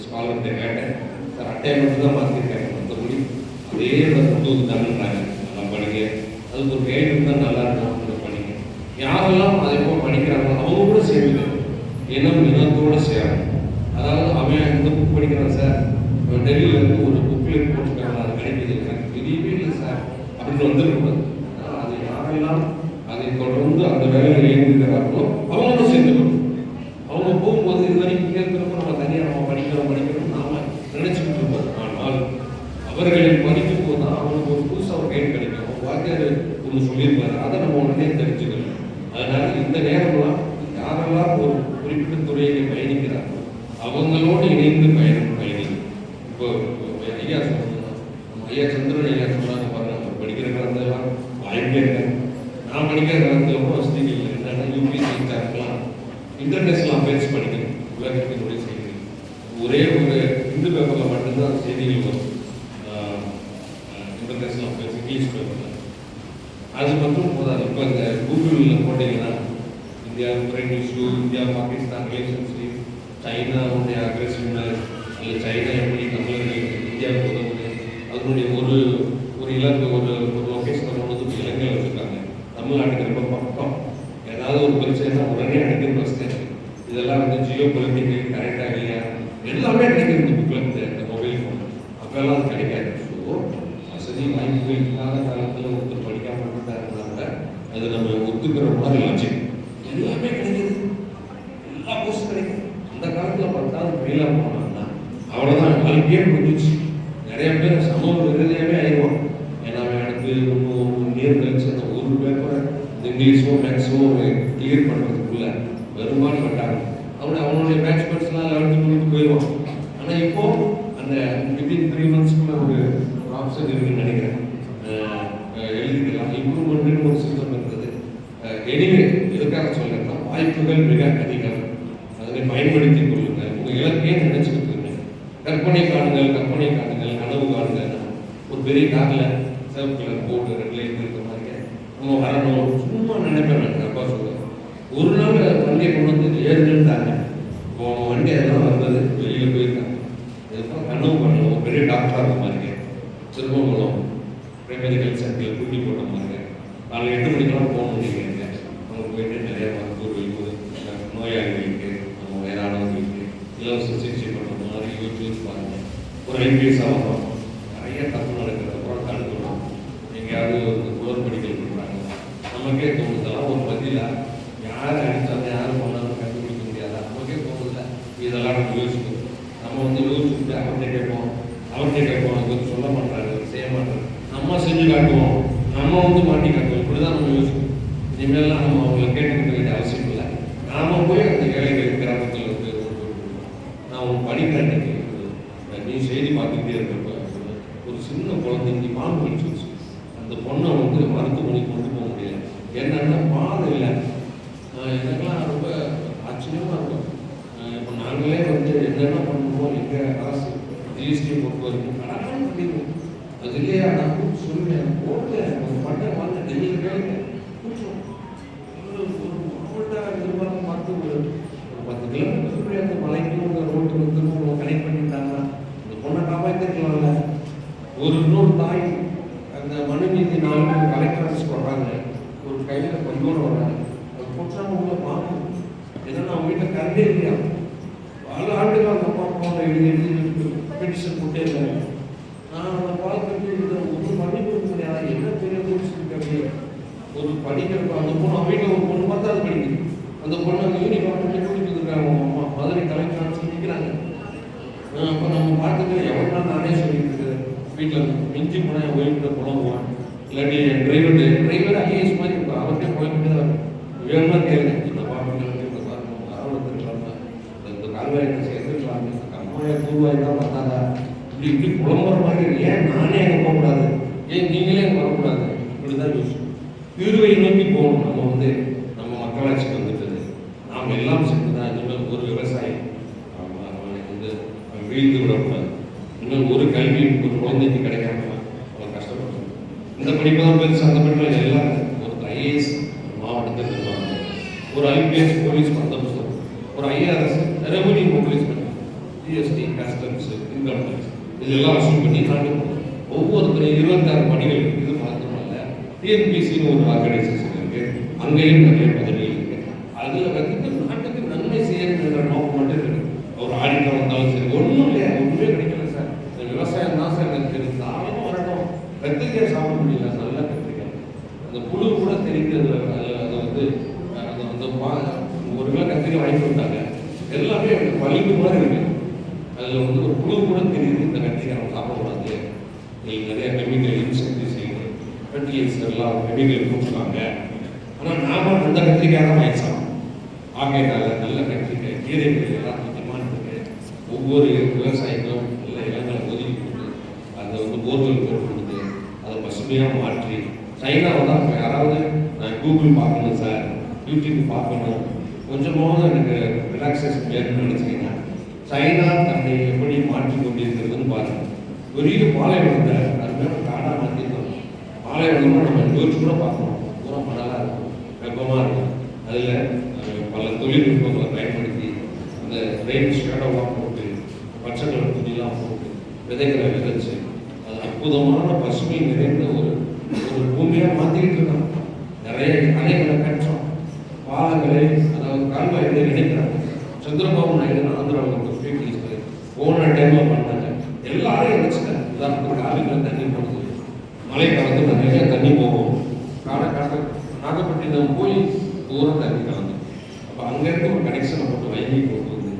ஸ்காலர்கிட்ட கேட்டேன், சார் அட்டைன்மெண்ட் தான் மாற்றிருக்காங்க, மற்றபடி அதே கொண்டு வந்துட்டாங்கன்றாங்க. நல்லா படிங்க, அதுக்கு ஒரு கைடு இருந்தால் நல்லா இருக்கும், அதை படிங்க. யாரெல்லாம் அதே போல் படிக்கிறாங்களோ அவங்க கூட சேர்ந்து இனத்தோடு சேரணும். அதாவது அவன் இந்த புக் படிக்கிறான் சார், டெல்லியில் இருந்து ஒரு புக்கில் போட்டுருக்காங்க, அது கிடைக்கிது எனக்கு தெரியவே இல்லை சார் அப்படின்னு வந்துருக்கூடாது. அது யாரெல்லாம் அதை தொடர்ந்து அந்த வேலையில் இயங்குகிறார்களோ அவங்களும் சேர்ந்துக்கணும். அவங்க போகும்போது இது வரைக்கும் கேட்கிறப்போ நம்ம தனியாக நம்ம படிக்கிறோம் நாம நினைச்சுக்கிட்டு இருப்போம். ஆனால் அவர்களை படிக்கும் போது தான் அவங்களுக்கு ஒரு கைடு கிடைக்கும். வாத்தியார் ஒன்று சொல்லியிருப்பாரு, அதை நம்ம உடனே தெரிஞ்சுக்கணும். அதனால இந்த நேரம்லாம் யாரெல்லாம் ஒரு குறிப்பிட்ட துறையை பயணிக்கிறார்கள் அவங்களோடு இணைந்து பயணிக்கும். இப்போ ஐயா சொன்னா நம்ம ஐயா சந்திரன் ஐயா சொன்னாங்க பாருங்க, நம்ம படிக்கிற காலத்துலாம் வாய்ப்பே இல்லை. நான் படிக்கிற காலத்தில் கூட வசதிகள் இல்லை. என்னன்னா யூபிஎஸ்சி எக்ஸாம்லாம் இன்டர்நேஷனல் அஃபேர்ஸ் படிக்கணும், உலகத்தினுடைய செய்திகள். ஒரே ஒரு இந்து பேப்பரில் மட்டும்தான் செய்திகள் வரும், இன்டர்நேஷனல் அஃபேர்ஸ் இங்கிலீஷ் பேப்பரில். அது மட்டும் போதாது. இப்போ இந்த கூகுளில் போட்டிங்கன்னா India Ukraine issue, India Pakistan relationship, சைனாவுடைய அக்ரெசிவ்னஸ், இல்லை சைனா எப்படி தமிழர்கள் இந்தியாவுக்கு உதவுது, அதனுடைய ஒரு இலக்கு ஒரு லொக்கேஷன் கொண்டு இலங்கை வச்சுருக்காங்க. தமிழ்நாட்டுக்கு ரொம்ப பக்கம் ஏதாவது ஒரு பிரச்சனைனா உடனே அடிக்கிற பிரச்சனை. இதெல்லாம் வந்து ஜியோ பொலிட்டிக்கல் கரெக்டாக இல்லையா எல்லாமே கிடைக்கிறது இந்த புக்கில், இந்த மொபைல் ஃபோன். அப்போல்லாம் அது கிடைக்காது. ஸோ வசதி வாய்ப்புகள் இல்லாத காலத்தில் ஒருத்தர் படிக்காமல் இருந்தாங்க, அது நம்ம ஒத்துக்கிற மாதிரி லாஜிக். எல்லாமே கிடைக்குது, எல்லா கோர்ஸும் கிடைக்கும். அந்த காலத்தில் 10வது ஃபெயிலாக போனாங்கன்னா அவ்வளோதான், வாழ்க்கையே முடிஞ்சிச்சு. நிறைய பேர் சமூக விரோதியாகவே ஆயிடுவான். ஏன்னா அடுத்து நேர் கழிச்சு அந்த ஒரு பேப்பரை இங்கிலீஷோ மேக்ஸோ கிளியர் பண்ணுறதுக்குள்ள வருமானம் கட்டாங்க. அவனுடைய மேக்ஸ் பர்சனாக 11th 12th போயிடுவான். ஆனால் இப்போ அந்த வித்தின் 3 monthsக்குள்ள ஒரு ஆப்ஷன் இருக்குன்னு நினைக்கிறேன், எழுதிக்கலாம். இம்ப்ரூவ்மெண்ட்னு ஒரு சிஸ்டம் இருந்தது. எனிவே எதுக்காக சொல்கிறேன்னா வாய்ப்புகள் மிக அதிகம், அதனை பயன்படுத்திக் கொள்ளுங்கள். உங்கள் இலக்கையே நினைச்சுக்கிட்டு இருங்க. கற்பனை காணுங்கள், கனவு காணுங்கள். ஒரு பெரிய காரில் சிவப்பு கலர் போர்டு 2 லைன் இருக்கிற மாதிரி நம்ம வரணும் சும்மா நினைப்பேன். நான் அப்பா சொல்லுவேன், ஒரு நாள் வண்டியை கொண்டு வந்து ஏறுன்னுட்டாங்க. இப்போ வண்டி அதெல்லாம் வந்தது, வெளியில் போயிருக்காங்க. இதுதான் கனவு பண்ணணும். ஒரு பெரிய டாக்டராக இருக்க மாதிரி திருமங்கலம் மெடிக்கல் சென்டரில் கூட்டி போட்ட மாதிரி நாளைக்கு 8 மணிக்கெல்லாம் போக முடியுங்க. அவங்க போயிட்டு நிறைய மருத்துவர்களுக்கு, நோயாளிகளுக்கு, வயதானவர்களுக்கு இலவச சிகிச்சை பண்ணுற மாதிரி யூஸ் பாருங்கள். ஒரு IPS ஆகணும், நிறைய தப்பு நடக்கிறப்பறம் தடுக்கணும். எங்கேயாவது ஒரு குளறுபடிகள் பண்ணுறாங்க, நமக்கே தோணுதெல்லாம் ஒரு பதிலாக யார் அடித்தாலும் யார் பண்ணாலும் கண்டுபிடிக்க முடியாதா, நமக்கே தோணுதில்ல. இதெல்லாம் நம்ம யோசிக்கணும். நம்ம வந்து யோசிச்சுட்டு அவர்கிட்ட கேட்போம், கொஞ்சம் சொல்ல மாட்டாரு, செய்ய மாட்டாரு, நம்ம செஞ்சு காட்டுவோம், நம்ம வந்து மாட்டி காட்டுவோம். இப்படி தான் நம்ம யோசிக்கணும். இனிமேலாம் நம்ம அவங்களை கேட்டுக்க வேண்டிய அவசியம் இல்லை. நாம் போய் அந்த ஏழைகள் கிராமத்தில் வந்து நான் உன் படிக்கிறேன். நீ செய்தி பார்த்துக்கிட்டே இருக்கிறப்ப ஒரு சின்ன குழந்தைக்கு பாம்பு கடிச்சிருச்சு. அந்த பொண்ணை வந்து மருத்துவமனைக்கு கொண்டு போக முடியல. என்னன்னா பாதை இல்லை. எனக்கெல்லாம் ரொம்ப ஆச்சரியமாக இருக்கும். இப்போ நாங்களே வந்து என்னென்ன பண்ணுவோம், எங்கள் அரசு GST பொறுத்த வரைக்கும் கடன் பண்ணிடுவோம். அது இல்லையா நான் கூப்பிட்டு சொல்லுவேன், போட்டு பட்டை வாங்க நீங்கள் கேளுங்க கூப்பிடுவோம். ஒரு மாவட்ட நிர்வாகம் பார்த்து ஒரு 10 கிலோமீட்டர் அந்த மலைக்கு ஒரு ரோட்டு வந்து கனெக்ட் பண்ணிட்டாங்கன்னா அந்த பொண்ணை காப்பாற்றிருக்கலாம்ல. இன்னொரு தாய் அந்த மனுநீதி 4 பேர் கலெக்டர் ஆஃபீஸ் போடுறாங்க, ஒரு கையில் கொஞ்சோடு வர்றாங்க. அது போட்டால் உங்களை பார்க்கணும். ஏன்னா நான் வீட்டில் கரண்டே இல்லையா, பல ஆண்டுகள் அந்த அப்பா அம்மாவை எழுதி பெட்டிஷன் போட்டே இருக்காங்க. நான் அந்த பார்த்துட்டு இதை ஒரு மன்னிப்பு கிடையாது, என்ன பெரிய முடிச்சுருக்கு. ஒரு படிக்கிறப்ப அந்த பொண்ணு அவன் வீட்டில் ஒரு பொண்ணு பார்த்தா அது படிக்குது. அந்த பொண்ணு அந்த யூனிஃபார்ம் பண்ணி கூட்டிட்டு இருக்காங்க. அவங்க அம்மா மதுரை கலெக்டர் ஆஃபீஸ் நிற்கிறாங்க. அப்போ நம்ம பார்த்துட்டு எவ்வளோ நானே சொல்லிட்டு இருக்கேன், வீட்டில் மிஞ்சி போனால் என் ஒய்ஃப்கிட்ட புலம்புவான், இல்லாட்டி என் டிரைவர் IAS மாதிரி இருக்கும், அவர்கிட்ட புலம்பிட்டு தான் வேணுமா கேளுங்க. இந்த பாப்பங்கள் இந்த பாருங்க அரவணைத்துக்கலாமா, இந்த கால்வாயை சேர்த்துக்கலாமே, அம்மாவை தூர்வாய் தான் வந்தாங்க, இப்படி புலம்புற மாதிரி. ஏன் நானே அங்கே போகக்கூடாது, ஏன் நீங்களே அங்கே வரக்கூடாது? இப்படி தான் யோசிச்சு தீர்வை நோக்கி போகணும். நம்ம வந்து நம்ம மக்களாட்சிக்கு வந்துட்டது, நாம் எல்லாம் சேர்ந்து தான். இனிமேல் ஒரு விவசாயி வந்து வீழ்ந்து விடக்கூடாது. இன்னும் ஒரு கல்வி ஒரு குழந்தைக்கு கிடைக்காம அவன் கஷ்டப்படுறாங்க. இந்த படிப்பு தான் பெருசு, அந்த படிப்பில் எல்லாம் ஒரு IAS மாவட்டத்தில் இருப்பாங்க, ஒரு IPS போலீஸ் பந்தோபஸ்து, ஒரு IRS revenue mobilisement, GST customs income tax இதெல்லாம் வசூல் பண்ணி நாட்டு ஒவ்வொருத்தரும் 26 பணிகள் இருக்குது. மாத்திரமல்ல TNPSCன்னு ஒரு ஆர்கனைசேஷன் இருக்கு, அங்கேயும் நிறைய பதவிகள் இருக்கு. அதில் வந்து நாட்டுக்கு நன்மை செய்யணுன்ற நோக்கம் மட்டும் இருக்கு. ஒரு ஆடிட்டர் வந்தாலும் சரி, ஒன்றும் இல்லையா, ஒன்றுமே கிடைக்கல சார். விவசாயம் தான் சார் எனக்கு தெரியும், தானும் வரணும். கத்திரிக்காய் சாப்பிட முடியல, நல்லா கத்திரிக்காய், அந்த புழு கூட தெரியுது. அது வந்து அந்த ஒரு கிலோ கத்திரிக்காய் வாங்கி விட்டாங்க, எல்லாமே பழிவு மாதிரி இருக்கு. அதில் வந்து ஒரு புழு கூட தெரியுது, இந்த கத்திரிக்காய் நம்ம சாப்பிடக்கூடாது, நிறைய கெமிக்கல் இன்செக்டிசைடு ஃபெர்டிலைசர் எல்லாம் கெமிக்கல் போட்டுருக்காங்க. ஆனால் நாம அந்த கத்திரிக்காய் தான் வாங்கி சாப்பிடும். ஆகையினால நல்ல கத்திரிக்காய் கீரைகள் எல்லாம் முக்கியமான இருக்கு. ஒவ்வொரு விவசாயிகளும் நல்ல இடங்களை ஒதுக்கி கொடுத்து அதை வந்து போர்வெல் போட்டு கொடுத்து அதை பசுமையாக மாற்றி சைனாவை தான் இப்போ யாராவது நான் கூகுள் பார்க்கணும் சார், யூடியூப் பார்க்கணும், கொஞ்சமாவது எனக்கு ரிலாக்ஸேஷன் வேணும்னு நினச்சிங்கன்னா சைனா தன்னை எப்படி மாற்றி கொண்டிருக்கிறதுன்னு பாருங்க. பெரிய பாலைவனத்தை அருமையான காடாக மாற்றிருக்கோம். பாலைவனமாக நம்ம யோசிச்சு கூட பார்க்கணும். பூரா மணலாக இருக்கும், வெப்பமாக இருக்கும். அதில் பல தொழில்நுட்பங்களை பயன்படுத்தி அந்த ரெயின் ஷேடோலாம் போட்டு பச்சை கலர் துணிலாம் போட்டு விதைகளை விதைச்சு அது அற்புதமான பசுமை நிறைந்த ஒரு பூமியாக மாற்றிக்கிட்டு இருக்காங்க. நிறைய அணைகளை கட்டுறோம், பாலங்களை, அதாவது கால்வாய்களை இணைக்கிறாங்க. சந்திரபாபு நாயுடு ஆந்திராவுக்கு ஸ்டேட் மினிஸ்டர் போன டைமில் பண்ணாங்க. எல்லாரையும் இணைச்சிட்டாங்க. உதாரணத்துக்கு காவிரியில் தண்ணி போடுது, மழை காலத்தில் நிறைய தண்ணி போகும். நாகப்பட்டினம் போய் தூரம் தண்ணி கலந்து அப்போ அங்கேருந்து ஒரு கனெக்ஷனை போட்டு வைகை போட்டு வந்து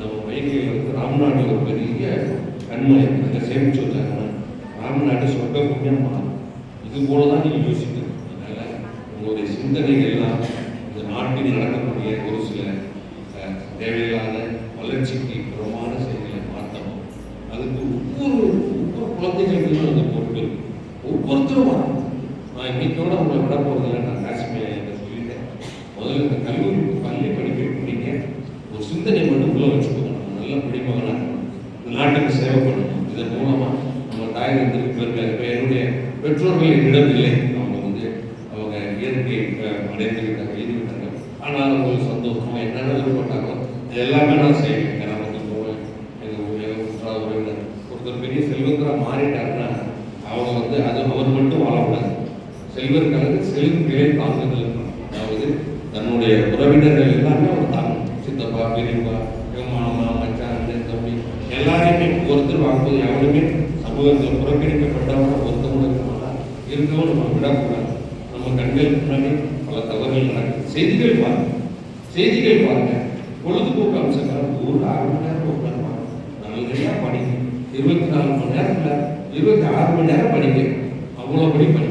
நம்ம வைகையில் வந்து ராம்நாட்டில் ஒரு பெரிய கண்மலை அங்கே சேமிச்சு வச்சாங்கன்னா ராம்நாடு சொர்க்க புண்ணியம் மாறும். இது போல தான் நீங்கள் யோசிக்கணும். அதனால் உங்களுடைய சிந்தனைகள் எல்லாம் இந்த நாட்டில் நடக்கக்கூடிய ஒரு சில தேவையில்லாத வளர்ச்சிக்கு புறமான செயல்களை மாற்றணும். அதுக்கு ஒவ்வொரு குழந்தைகளுக்கும் அந்த பொறுப்பு இருக்கு. ஒவ்வொருத்தரும் வரணும். நான் இன்னைக்கோட உங்களை விட போகிறதில்ல. நான் காஷ்மீர் என்ற சொல்லிட்டேன். முதல்ல இந்த கல்லூரி பள்ளி படிப்பை பிடிங்க, ஒரு சிந்தனை மட்டும் உள்ள வச்சுக்கோங்க. நம்ம நல்ல பிடிமகனாக இருக்கணும், இந்த நாட்டுக்கு சேவை பண்ணணும். இதன் மூலமாக நம்ம தாய் இருந்திருக்கு. இப்போ என்னுடைய பெற்றோர்கள் என்னிடம் இல்லை. அவங்க இயற்கை அடைந்து விட்டாங்க, எழுதி விட்டாங்க. ஆனால் அவங்களுக்கு சந்தோஷமாக என்னென்ன விருப்பப்பட்டாங்க எல்லாமே நான் செய்வேன். கிராமத்துக்கு போவேன். எங்கள் உறவினர் ஒருத்தர் பெரிய செல்வந்தராக மாறிட்டாருன்னா அவங்க வந்து அது அவர் மட்டும் வாழக்கூடாது. செல்வர் கலந்து செல்வங்களை தாங்குதல். அதாவது தன்னுடைய உறவினர்கள் எல்லாமே அவர் தாங்கணும். சித்தப்பா, பெரியப்பா, மாமா, மச்சான், அண்ணன், தம்பி எல்லாரையுமே ஒருத்தர் வாங்கும்போது எவனுமே சமூகத்தில் புறக்கணிக்கப்பட்டவங்க ஒருத்தவங்க இருக்கவும் நம்ம விடக்கூடாது. நம்ம கண்கள் முன்னாடி பல தவறுகள் நடக்குது. செய்திகள் பாருங்க. பொழுதுபோக்கு அம்சங்கள் ஒரு 6 மணி நேரம் உட்காந்து நல்ல படிங்க. 24 மணி நேரத்தில் 26 மணி நேரம் படிங்க. அவ்வளோ படிப்பு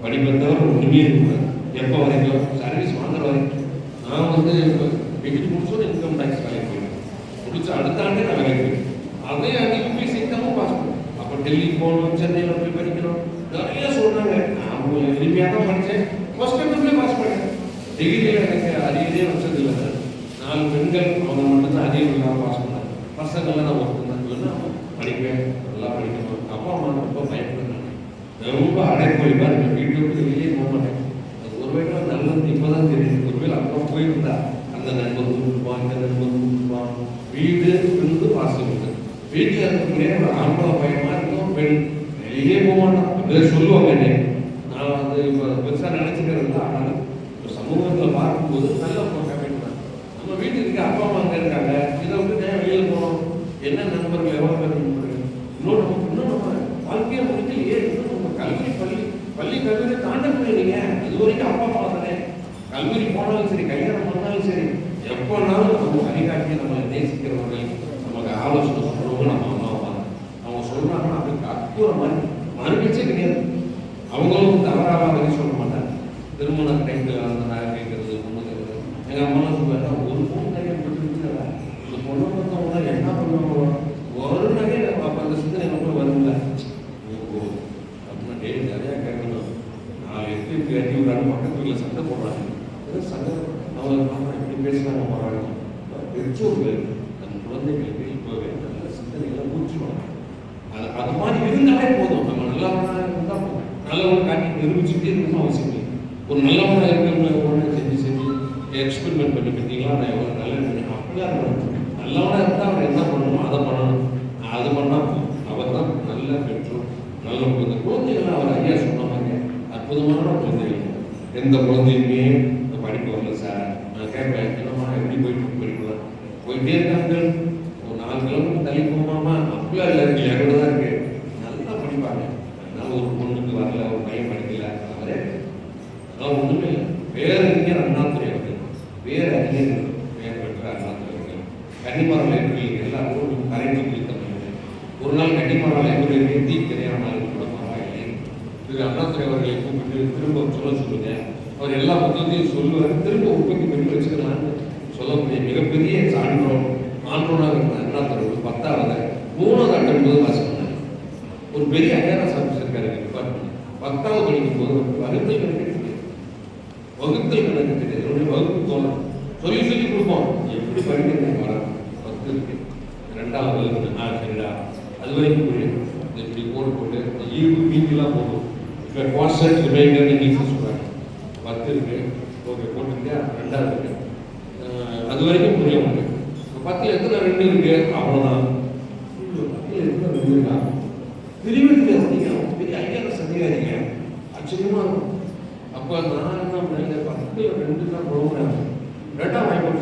படிப்பை தவிர ஒன்றுமே இருக்கக்கூடாது. எப்போ வரைக்கும் சர்வீஸ் வாங்குற வரைக்கும். நான் வந்து இப்போ டிகிரி முடிச்சோட இன்கம் டேக்ஸ் வேலைக்கு போயிடுவேன். முடிச்ச அடுத்த ஆண்டே நான் வேலைக்கு போயிடுவேன். அதே அங்கே யூபிஎஸ்சி எக்ஸாமும் பாஸ் பண்ணுவேன். அப்போ டெல்லிக்கு போகணும், சென்னையில் போய் படிக்கணும், நிறைய சொல்கிறாங்க. நான் எளிமையாக தான் படித்தேன். ஃபர்ஸ்ட் அட்டம்ப்ட்லேயே பாஸ் பண்ணேன். டிகிரியில் எனக்கு அரியரே வச்சது இல்லை. 4 பெண்கள் அவங்க மட்டும்தான் அரியர் இல்லாமல் பாஸ் பண்ணாங்க. பசங்கள்லாம் நான் ஒருத்தர் தான் இல்லைன்னா படிப்பேன், நல்லா படிக்கணும். அப்பா அம்மா ரொம்ப பயப்படுறாங்க. ரொம்ப அடைப்பொழி பாருங்க. வீட்டு விட்டு வெளியே போக மாட்டேன். அது ஒருவேளை நல்லது இப்போதான் தெரியுது. ஒருவேளை அப்புறம் போயிருந்தா அந்த நண்பர் கொடுப்பான், இந்த நண்பர் கொடுப்பான். வீடு இருந்து வாசல் இருக்கு. வீட்டில் இருக்கக்கூடிய ஒரு ஆம்பளை பையமா இருக்கும், பெண் வெளியே போக மாட்டான். அப்படியே சொல்லுவாங்க. என்ன நான் வந்து இப்போ பெருசாக நினைச்சுக்கிறது இல்லை. ஆனால் இப்போ சமூகத்தில் பார்க்கும்போது நல்ல கம்மிட் தான். நம்ம வீட்டுக்கு அப்பா அம்மா அங்கே இருக்காங்க. இதை விட்டு ஏன் வெளியில் போகணும்? என்ன நண்பர்கள் எவ்வளோ பேர் இன்னும் நம்ம வாழ்க்கையை முடிஞ்சு இன்னும் நம்ம பள்ளி கல்லூரி தாண்டக்கூடிய நீங்க இது வரைக்கும் அப்பா அம்மா தானே. கல்லூரி போனாலும் சரி, கல்யாணம் பண்ணாலும் சரி, எப்போனாலும் நம்ம வழிகாட்டி நம்மளை நேசிக்கிறவர்கள், நமக்கு ஆலோசனை சொல்றவங்க நம்ம அம்மா அப்பா. அவங்க சொல்றாங்கன்னா அதுக்கு அற்புற மறுபடிச்சே கிடையாது. அவங்களும் தவறாக வரைக்கும் சொல்ல மாட்டாங்க. திருமண டைமில் அந்த நகை கேட்கறது, பொண்ணு கேட்கறது. எங்கள் அம்மாலாம் சொல்லுவாங்க, ஒரு பொண்ணு நகை போட்டுருக்குறா, இந்த பொண்ணை பார்த்தவங்க என்ன பண்ணுவாங்க? ஒரு நகை அப்போ அந்த சிந்தனை ரொம்ப வரும்ல. நிறையா கேட்கணும். 4 எட்டு கட்டி விடுறாங்க, பக்கத்து வீட்டில் சண்டை போடுறாங்க. சண்டை அவங்க இப்படி பேசுகிறாங்க போகிறாங்க. பெற்றோர்கள் தன் குழந்தைகளுக்கு இப்போவே நல்ல சிந்தனைகளை ஊற்றுவாங்க. அது மாதிரி இருந்தாலே போதும். நம்ம நல்லவனாக இருந்தால் போதும். நல்லவனை காட்டி நிரூபிச்சுட்டே இருக்கணும் அவசியம் இல்லை. ஒரு நல்லவனாக இருக்கிறவங்க செஞ்சு எக்ஸ்பெரிமெண்ட் பண்ணி பார்த்தீங்களா, நான் எவ்வளோ நல்ல அப்படிதான் இருக்கணும். நல்லவனாக இருந்தால் அவர் என்ன பண்ணணும், அதை பண்ணணும். அது பண்ணால் அவர் தான் நல்ல பெற்றோர், நல்ல குழந்தை. குழந்தைகள் அவர் ஐயா சொன்ன மாதிரி அற்புதமான குழந்தைகள். எந்த குழந்தையுமே படிப்பு வரல சார். நான் கேட்பேன், என்னம்மா எப்படி போயிட்டு படிக்கலாம்? போயிட்டே இருக்காங்க. ஒரு 4 கிலோமீட்டர் தள்ளி போமாமா, அப்படிலாம் இல்லை, எவ்வளோ தான் இருக்கு. நல்லா படிப்பாங்க. அதனால ஒரு பொண்ணுக்கு வரல, ஒரு பையன் படிக்கல, அவரே அதெல்லாம் ஒன்றுமே இல்லை. பேரறிஞர் அண்ணாதுரை அவர்கள், பேரறிஞர் பெயர் பெற்ற அண்ணாதுரை அவர்கள் கன்னிமரம் லைப்ரரியில் எல்லாருக்கும் கரைந்து குளித்த ஒரு நாள் கன்னிமரம் லைப்ரரியிலே தீ கிடையாது கூட பரவாயில்லை. திரு அண்ணாதுரை அவர்களை கூப்பிட்டு திரும்ப சொல்லுங்க. அவர் எல்லா புத்தகத்தையும் சொல்லுவார், திரும்ப உற்பத்தி பண்ணி வச்சுக்கலான்னு சொல்லக்கூடிய மிகப்பெரிய ஆன்றோனாக இருந்த அண்ணாதுரை 10வது 3வது அட்டம் வாசிப்பாங்க. ஒரு பெரிய ஐஆர்எஸ் ஆஃபீஸர் இருக்காரு டிபார்ட்மெண்ட். 10வது படிக்கும் போது வகுத்தல் கணக்கு தெரியாது, என்னுடைய வகுப்பு தோணும் சொல்லி கொடுப்போம், எப்படி படிக்கிறது வர 10 இருக்கு 2வது சரிடா அது வரைக்கும் புரியும். இப்படி போட்டு இந்த ஈர்ப்பு மீன்லாம் போடும். இப்போ கான்ஸ்டன்ட் ரிமைண்டர் இங்கிலீஷ் சொல்கிறாங்க. 10 இருக்கு, ஓகே போட்டுருக்கா 2வது இருக்கு, அது வரைக்கும் புரியும் உங்களுக்கு. 10ல் எத்தனை 2 இருக்கு அவ்வளோதான். 10ல் எத்தனை 2 இருக்கா திரும்பி அதிகம் பெரிய ஐஆர்எஸ் அதிகாரிங்க, ஆச்சரியமாக இருக்கும். அப்போ நான் என்ன பண்ணேன், 10ல் 2 தான் ப்ரோக்ராம் 2ஆம் வாய்ப்பு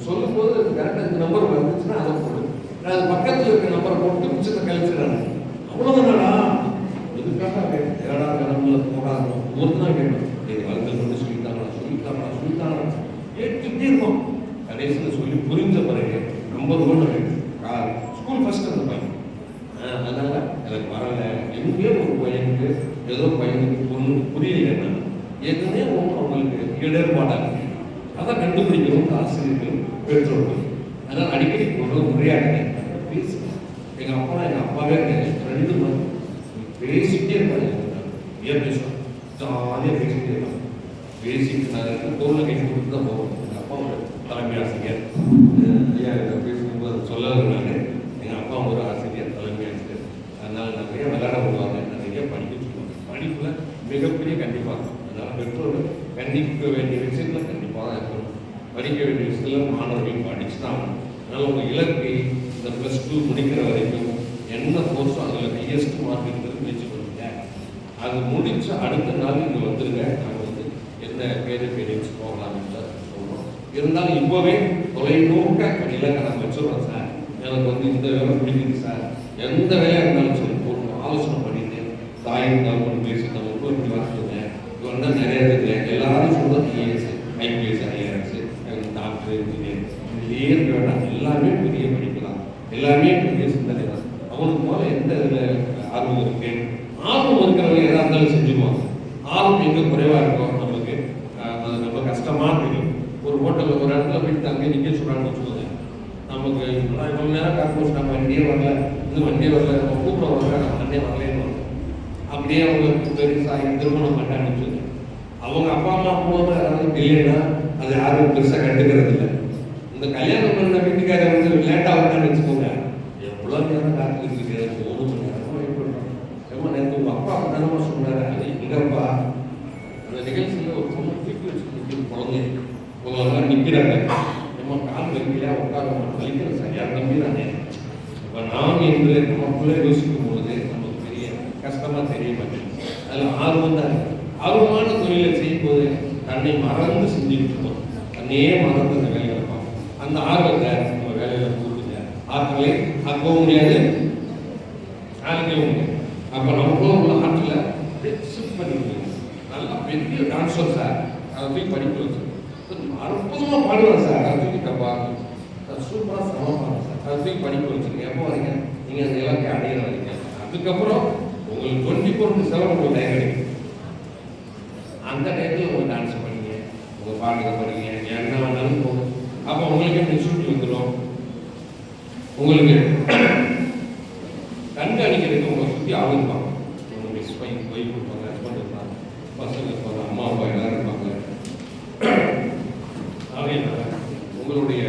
சொல்லும் போது கரெக்டாக இந்த நம்பர் வந்துச்சுன்னா அதை போடு, அது பக்கத்தில் இருக்க நம்பரை போட்டு மிச்சத்தை கழிச்சிடறாங்க. அவ்வளோதானடா, இதுக்காக ஏடா கிளம்புல போடாது ஒரு தான் கேட்கணும், இது வளர்ந்து கொண்டு சொல்லித்தாங்களா கேட்டுக்கிட்டே இருக்கும். கடைசியில் சொல்லி புரிஞ்ச பிறகு நம்பர் 1 ஸ்கூல் ஃபர்ஸ்ட் அந்த பையன். அதனால எனக்கு வரல, எங்கேயோ ஒரு பையனுக்கு ஏதோ பையனுக்கு பொண்ணு புரியலைன்னா எதுவுமே அவங்களுக்கு இடர்பாடாக அதான் கண்டுபிடிக்கணும் ஆசிரியர்கள் பெற்றோர்கள். அதனால் அடிக்கடி ஒரு முறையாக பேசுங்க. எங்கள் அப்பாவே 2 மணி பேசிக்கிட்டே இருப்பாங்க, ஏன் பேசுவோம் ஜாலியாக பேசிக்கிட்டே இருப்பாங்க. பேசிட்டு நான் பொருளை கை கொடுத்து தான் போவோம். எங்கள் அப்பாவோட தலைமை ஆசிரியர் ஐயா பேசும்போது சொல்லலைனால எங்கள் அப்பா ஒரு ஆசிரியர் தலைமை ஆசிரியர், அதனால் நிறைய விளையாட போடுவாங்க, நிறைய படிக்க சொல்லுவாங்க. படிப்பில் மிகப்பெரிய கண்டிப்பாக இருக்கும். அதனால் பெற்றோர்கள் கண்டிக்க வேண்டிய விஷயத்தில் கண்டிப்பாக தான் இருக்கணும். படிக்க வேண்டிய விஷயத்தில் மாணவர்கள் படிச்சு தான் ஆகணும். அதனால் உங்கள் இலக்கை இந்த +2 முடிக்கிற வரைக்கும் என்ன கோர்ஸோ அதில் ஹையஸ்ட் மார்க் இருக்கிறது முயற்சி பண்ணுங்க. அது முடிச்சு அடுத்த நாள் இங்கே வந்துருங்க, நாங்கள் வந்து என்ன பேரண்ட்ஸ் போகலாம்னு சொல்கிறோம். இருந்தாலும் இப்போவே தொலைநோக்க இலக்கை நாங்கள் வச்சுருவோம் சார், எனக்கு வந்து இந்த வேலை பிடிக்குது சார், எந்த வேலையாக இருந்தாலும் சரி ஒரு ஆலோசனை பண்ணிட்டு தாய் இருந்தாலும் பேசி நம்ம இப்படி வச்சுருங்க. இப்போ வந்து நிறைய இருக்குது, எல்லாரும் சொல்கிறது ஐபிஎஸ் ஐஆர்எஸ் டாக்டர் இன்ஜினியர் இதுலேயே இருக்க வேண்டாம், எல்லாமே பெரிய படிக்கலாம், எல்லாமே பெரிய சிந்தனை தான். அவனுக்கு போல எந்த இதில் ஆர்வம் இருக்கு, ஆர்வம் இருக்கிறவங்க எதாக இருந்தாலும் செஞ்சுக்குவாங்க. ஆர்வம் எங்கே குறைவாக இருக்கும் நமக்கு அது ரொம்ப கஷ்டமாக தெரியும். ஒரு ஹோட்டலில் ஒரு இடத்துல போயிட்டு அங்கே நிற்க சொல்கிறான்னு வச்சுக்கோங்க, நமக்கு இவ்வளோ நேரம் காசு போச்சு, நம்ம வண்டியே வரல, இது வண்டியே வரல, நம்ம கூப்பிட வரல, நம்ம வண்டியே வரலேன்னு அப்படியே அவங்க பெருசாக திருமணம் பண்ணான்னு வச்சுக்கோங்க. அவங்க அப்பா அம்மா மூலமாக யாராவது இல்லைன்னா அது யாரும் பெருசாக கண்டுக்கிறது இல்லை. இந்த கல்யாணம் பண்ண வீட்டுக்காரை வந்து லேட்டாக வந்தான்னு வச்சுக்கோங்க, எவ்வளோ நேரம் காத்துக்கிட்டு இருக்கு, 1 மணி நேரமாக வெயிட் பண்ணுறோம். ரொம்ப நேரத்துக்கு உங்கள் அப்பா தானமா சொன்னார், அது எங்கப்பா அந்த நிகழ்ச்சியில் ஒரு பொண்ணு தூக்கி வச்சு குழந்தை உங்களெல்லாம் நிற்கிறாங்க, நம்ம கால் வைக்கலையா உட்காரமா வலிக்கிற சரியாக நம்பிறானே. இப்போ நாம் என்று நமக்குள்ளே யோசிக்கும் பொழுது நமக்கு பெரிய கஷ்டமாக தெரிய மாட்டேங்குது. அதில் ஆர்வம் தான் இருக்குது. ஆர்வமான தொழிலை செய்யும்போது தன்னை மறந்து செஞ்சுட்டு இருக்கோம், தன்னையே மறந்து அந்த வேலையை இருப்போம். அந்த ஆர்வத்தை நம்ம வேலையில் கூட்டுங்க. ஆற்றலை ஆக்கவும் முடியாது, ஆளிக்கவும் முடியாது. அப்போ நமக்குள்ள உள்ள ஆற்றில் ஷிஃப்ட் பண்ணிட்டு நல்லா பெரிய டான்ஸர் சார், அதை போய் படிக்க வச்சு அற்புதமாக பாடுவார் சார், அதை தூக்கி தப்பா சூப்பராக சமப்பாங்க சார், அதை தூக்கி படிக்க வச்சுருங்க. எப்போ வரீங்க நீங்கள் அந்த இலக்கை அடையிற வரீங்க. அதுக்கப்புறம் உங்களுக்கு 24/7 உங்களுக்கு டைம் கிடைக்கும். அந்த நேரத்தில் உங்கள் டான்ஸ் பண்ணுங்க, உங்கள் பாட்டுக்க பண்ணுங்க, என்ன வேணாலும் போகும். அப்போ உங்களுக்கு மெச்சூரிட்டி வந்துடும். உங்களுக்கு கண்காணிக்கிறதுக்கு உங்களை சுற்றி ஆள் இருப்பாங்க. உங்களுடைய ஒய்ஃப் இருப்பாங்க, ஹஸ்பண்ட் இருப்பாங்க, பசங்க இருப்பாங்க, அம்மா அப்பா எல்லாரும் இருப்பாங்க. ஆகையினால உங்களுடைய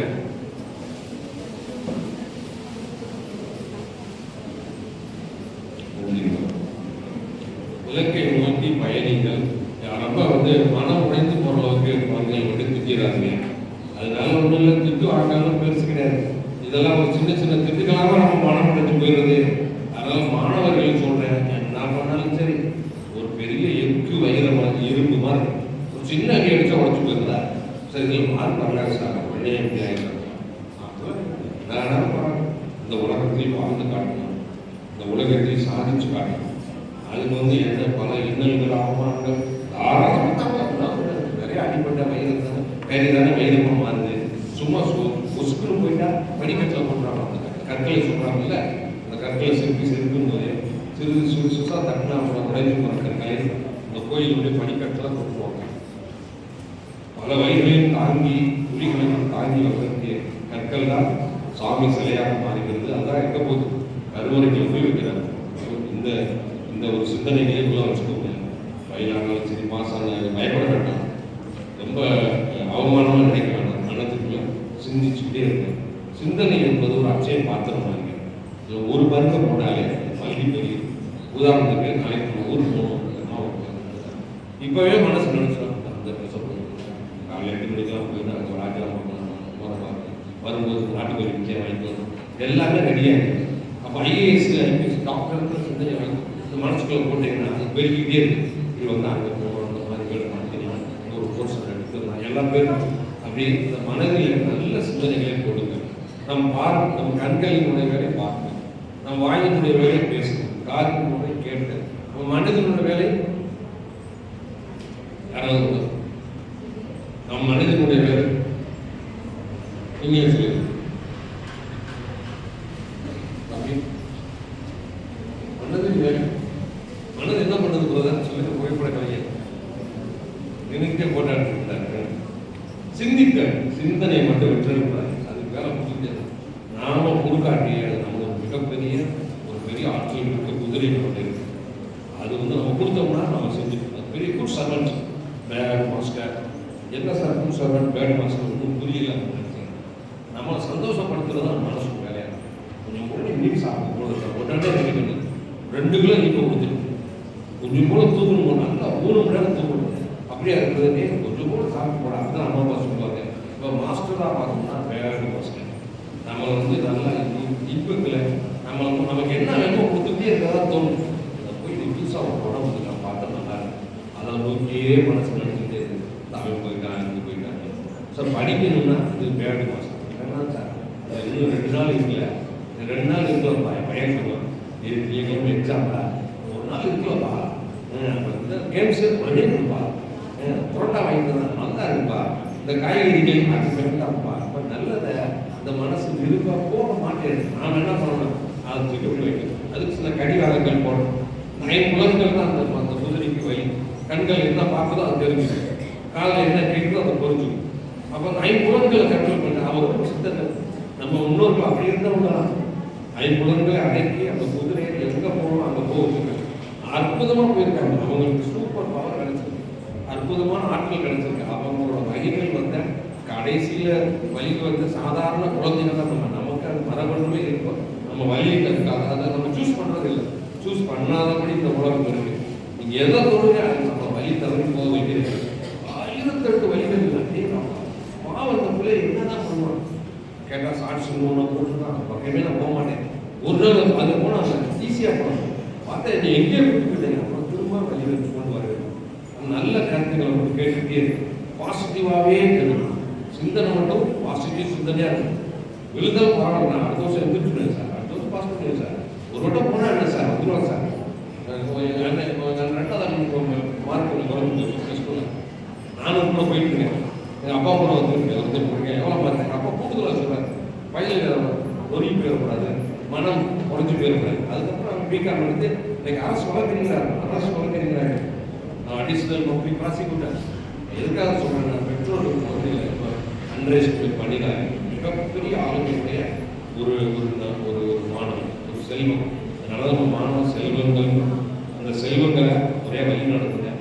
இலக்கை நோக்கி பயணிகள். ரொம்ப வந்து மனம் உடைந்து போகிற அளவுக்கு அவர்கள் வந்து திட்டிடுறாங்க. அதனால ஒன்றும் இல்லை, திட்டு வாங்காலும் பெருசு கிடையாது. இதெல்லாம் ஒரு சின்ன சின்ன திட்டுக்களாக நம்ம மனம் உடைஞ்சு போயிடுறது. அதனால் மாணவர்கள் சொல்கிறேன், என்ன பண்ணாலும் சரி ஒரு பெரிய எக்கு வைரமாக இரும்பு மாதிரி ஒரு சின்ன அடி அடித்தா உடச்சு போயிருந்தா சரி, இதில் மார்க் வரலாறு சார் உடனே எப்படி ஆகிடும். நான் இந்த உலகத்தையும் வாழ்ந்து காட்டணும், இந்த உலகத்தையும் சாதிச்சு காட்டணும். அதுக்கு வந்து என்ன பல இன்னல்கள் அவமானங்கள் நிறைய அடிப்பட்ட வயது தானே வேறு தானே வயதுமாக மாறுது. சும்மா பொசுக்குன்னு போயிட்டா படிக்கட்டில் போடுறாங்க, அந்த கற்களை சொல்கிறாங்கல்ல, அந்த கற்களை செருக்கும் போது சிறுசாக தட்டினா கூட உடைஞ்சு போகிற இந்த கோயிலுடைய பனிக்கட்டெல்லாம் கொண்டுருவாங்க. பல வழிகளையும் தாங்கி புலிகளையும் தாங்கி வளர்த்திய கற்கள் தான் சாமி சிலையாக மாறுகிறது. அதுதான் எங்கே போகுது, கருவறைக்கு போய் வைக்கிறாங்க. இந்த இந்த ஒரு சிந்தனைகளே உள்ள வச்சுக்கோங்க. வயலானாலும் சரி, மாசானாலும் பயப்பட வேண்டாம், ரொம்ப அவமானமாக நினைக்க வேண்டாம். மனத்துக்குள்ள சிந்திச்சுக்கிட்டே இருக்கும். சிந்தனை என்பது ஒரு அச்சய பாத்திரம் வாங்க. ஒரு பருக்கம் போனாலே மல்கி பெரிய உதாரணத்துக்கு நாளைக்கு ஊருக்கு போகணும், இப்போவே மனசு நினைச்சிடும் அந்த காலையில் 8 மணிக்கெல்லாம் போயிட்டு அங்கே ராஜா போகிறப்ப வரும்போது நாட்டுக்கோழி முக்கியம் வாங்கிட்டு வரும், எல்லாமே ரெடியாக இருக்குது. அப்போ ஐஏஎஸ் ஐபிஎஸ் டாக்டருக்கு சிந்தனை வாங்கி இந்த மனசுக்குள்ள போட்டீங்கன்னா அது பெருக்கிட்டே இருக்குது. இது வந்து அங்கே போகணும், இந்த மாதிரி வேலை மாற்றிக்கலாம், ஒரு கோர்ஸ் எடுத்துக்கலாம், எல்லா பேரும் அப்படி இந்த மனதில் நல்ல சிந்தனைகளை கொடுங்க. நம்ம கண்களினுடைய வேலை பார்க்கணும், நம்ம வாயினுடைய வேலை பேசணும், காதினுடைய கேட்டு, நம்ம மனதினுடைய வேலை யாராவது நம்ம மனதினுடைய வேலை நீங்க சொல்லுங்க. மனதின் வேலை மனது என்ன பண்ணது போதான் சொல்லுங்க. புகைப்பட கலைஞர் நினைக்க போட்டாட்டு இருந்தாரு. சிந்திக்க சிந்தனை மட்டும் விட்டுருக்கூடாது, அதுக்கு வேலை முடிஞ்சது. நாம பொருட்காட்டிய நம்மளுக்கு மிகப்பெரிய ஒரு பெரிய ஆற்றல் இருக்க குதிரை கொண்டு இருக்கு. அது வந்து நம்ம கொடுத்தோம்னா நம்ம செஞ்சுக்கணும். பெரிய குட் சர்வன்ட் பேட் மாஸ்டர் என்ன sir good servant bad master ஒன்றும் புரியல. நம்மளை சந்தோஷப்படுத்துறது தான் மனசுக்கு வேலையாக. கொஞ்சம் கூட நீர் சாப்பிட்டு போடுறது உடனே நினைக்கணும். 2 கிலோ நீக்க கொடுத்துருக்கு, கொஞ்சம் கூட தூக்கணும், நல்லா 3 மணி நேரம் தூக்கணும். அப்படியே இருக்கிறதே கொஞ்சம் கூட சாப்பிட்டு போட. அதுதான் அம்மா அப்பா சொல்லுவாங்க. இப்போ மாஸ்டராக பார்த்தோம்னா பேட் மாஸ்டர் நம்மளை வந்து நல்லா இன்பத்தில் நமக்கு என்ன வேணுமோ கொடுத்துட்டே இருக்கிறதா தோணும். அதை போய் புதுசாக ஒரு படம் வந்து நான் பார்த்தா நல்லா இருக்கும். அதை நோக்கியே மனசு நினைச்சுட்டே இருக்கு. தமிழ் போயிட்டான், இங்கே போயிட்டாங்க. சார் படிக்கணும்னா இது பேட் மாஸ்டர் என்னன்னா சார் இன்னும் 2 நாள் இருக்குல்ல, 2 நாள் இருக்கலப்பா. என் பையன் சொல்லுவான், எங்களுக்கு எக்ஸாம்டா, 1 நாள் இருக்கலப்பா, கேம்ஸ் உடனே கொடுப்பா, புரோட்டா வாங்கிட்டு தான் நல்லா இருக்குப்பா, இந்த காய்கறிகள் அது கரெக்டாகப்பா, அப்போ நல்லதை அந்த மனசு விருப்பாக போக மாட்டேன். நாம் என்ன பண்ணணும், அதை தூக்கி வைக்கணும். அதுக்கு சில கடிவாளங்கள் போடணும். 9 புலன்கள் தான் அந்த குதிரைக்கு வை. கண்கள் என்ன பார்க்குதோ அது தெரிஞ்சுக்கும், காலில் என்ன கேட்குதோ அதை புரிஞ்சுக்கும். அப்போ 9 புலன்களை கண்ட்ரோல் பண்ண அவர் சித்தனை நம்ம முன்னோர்கள் அப்படி இருந்தவங்க தான் 5 புலன்களை அடக்கி அந்த குதிரையை எங்கே போகணும் அங்கே போகுதுங்க. அற்புதமாக போயிருக்காங்க. அவங்களுக்கு சூப்பர் பவர் கிடைச்சிருக்கு, அற்புதமான ஆட்கள் கிடைச்சிருக்கு. அவங்களோட வழிகள் வந்த கடைசியில் வழிக்கு வந்து சாதாரண குழந்தைகள் தான். நமக்கு அது மரபணுமே இருக்கும். நம்ம வழியில் இருக்காது, அதை நம்ம சூஸ் பண்ணுறது இல்லை. சூஸ் பண்ணாதபடி இந்த உலகம் இருக்கு. நீங்கள் எதை தோணுங்க நம்ம வழி தவறி போக வேண்டியது. 1008 வழிகள் இல்லை. பாவம் அந்த பிள்ளை என்னதான் பண்ணுவான் கேட்டால் சாட்சி ஒன்று போட்டுதான் பக்கமே நான் போக மாட்டேன். ஒரு நாள் அது போனால் ஈஸியாக போகணும் பார்த்தா என்னை எங்கேயே கூப்பிட்டுட்டேன். அப்புறம் திரும்ப வழிகளுக்கு கொண்டு வர வேண்டும். நல்ல கருத்துக்களை மட்டும் கேட்டுக்கிட்டே இருக்கு. பாசிட்டிவாகவே கேட்கணும். சிந்தனை மட்டும் பாசிட்டிவ் சிந்தனையாக இருக்கும். விழுந்தாலும் பரவாயில்ல, அடுத்த வருஷம் எழுந்துட்டுருவேன் சார், அடுத்த வருஷம் பாஸ் பண்ணுவேன் சார், ஒரு வட்டம் போனால் என்ன சார் வந்துடுவாங்க சார். 2வது மார்க் ஸ்கூலில் நானும் கூட போயிட்டு இருக்கேன். எங்கள் அப்பா கூட வந்துருக்கேன், வந்துருக்கேன். எவ்வளோ பார்த்தேன் அப்பா கூடுதலாக சொல்கிறார், பையன் ஒதுங்கி போயிடக்கூடாது, மனம் உடஞ்சி போயிடக்கூடாது. அதுக்கப்புறம் அவங்க பிகாம் எடுத்து இன்னைக்கு அரசு வழக்கறிஞராங்க. நான் அடிஷனல் நோக்கி ப்ராசிக்யூட்டர். எதுக்காக சொல்கிறேன், நான் பெற்றோருக்கு வந்து அன்ரெஸ்ட் பண்ணினாங்க. மிகப்பெரிய ஆளுமையுடைய ஒரு ஒரு மாணவன், ஒரு செல்வம். அதனால நம்ம மாணவ செல்வங்கள் அந்த செல்வங்களை ஒரே வழி நடத்துங்க.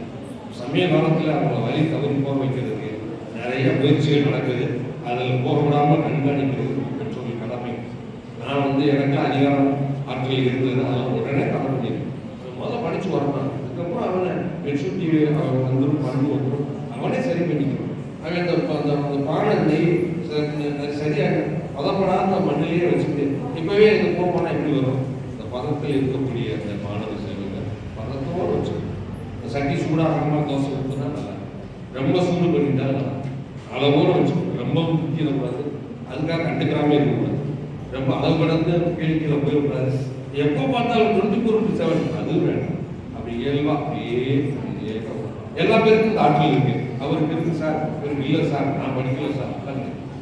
சமய காலத்தில் அவங்களை வழி தவறி போக வைக்கிறதுக்கு நிறைய முயற்சிகள் நடக்குது. அதில் போக விடாமல் கண்காணிக்கிறது பெற்றோர்கள் கடமை. நான் வந்து எனக்கு அதிகாரம் ஆட்கள் இருந்தது, அதை உடனே தவறு பண்ணியிருக்கேன். முதல்ல படித்து வரணும். அதுக்கப்புறம் அவனை மெச்சூரிட்டி வந்து பண்ணி வைக்கணும், அவனே சரி பண்ணிக்கணும். அவன் அந்த பாடத்தை சரியாக பதப்படாத மண்ணிலேயே வச்சுட்டு இப்போவே இது போனால் எப்படி வரும்? இந்த பதத்தில் இருக்கக்கூடிய அந்த மாணவ செல்வங்கள் பதத்தோடு வச்சுக்கணும். இந்த சட்டி சூடாகாமல் தோசை ஊற்றுனா நல்லா, ரொம்ப சூடு பண்ணிட்டால் நல்லா, அளவோடு வச்சுக்கணும். ரொம்ப முக்கியக்கூடாது, அதுக்காக கண்டுக்கிறாமே இருக்கக்கூடாது. ரொம்ப அளவு கடந்து கேள்வியில் போயிடக்கூடாது. எப்போ பார்த்தாலும் 24/7 அது வேணும். அப்படி இயல்பாக அப்படியே எல்லா பேருக்கும் இந்த ஆற்றல் இருக்கு. அவருக்கு இருக்கு சார், இவருக்கு இல்லை சார், நான் படிக்கல சார்.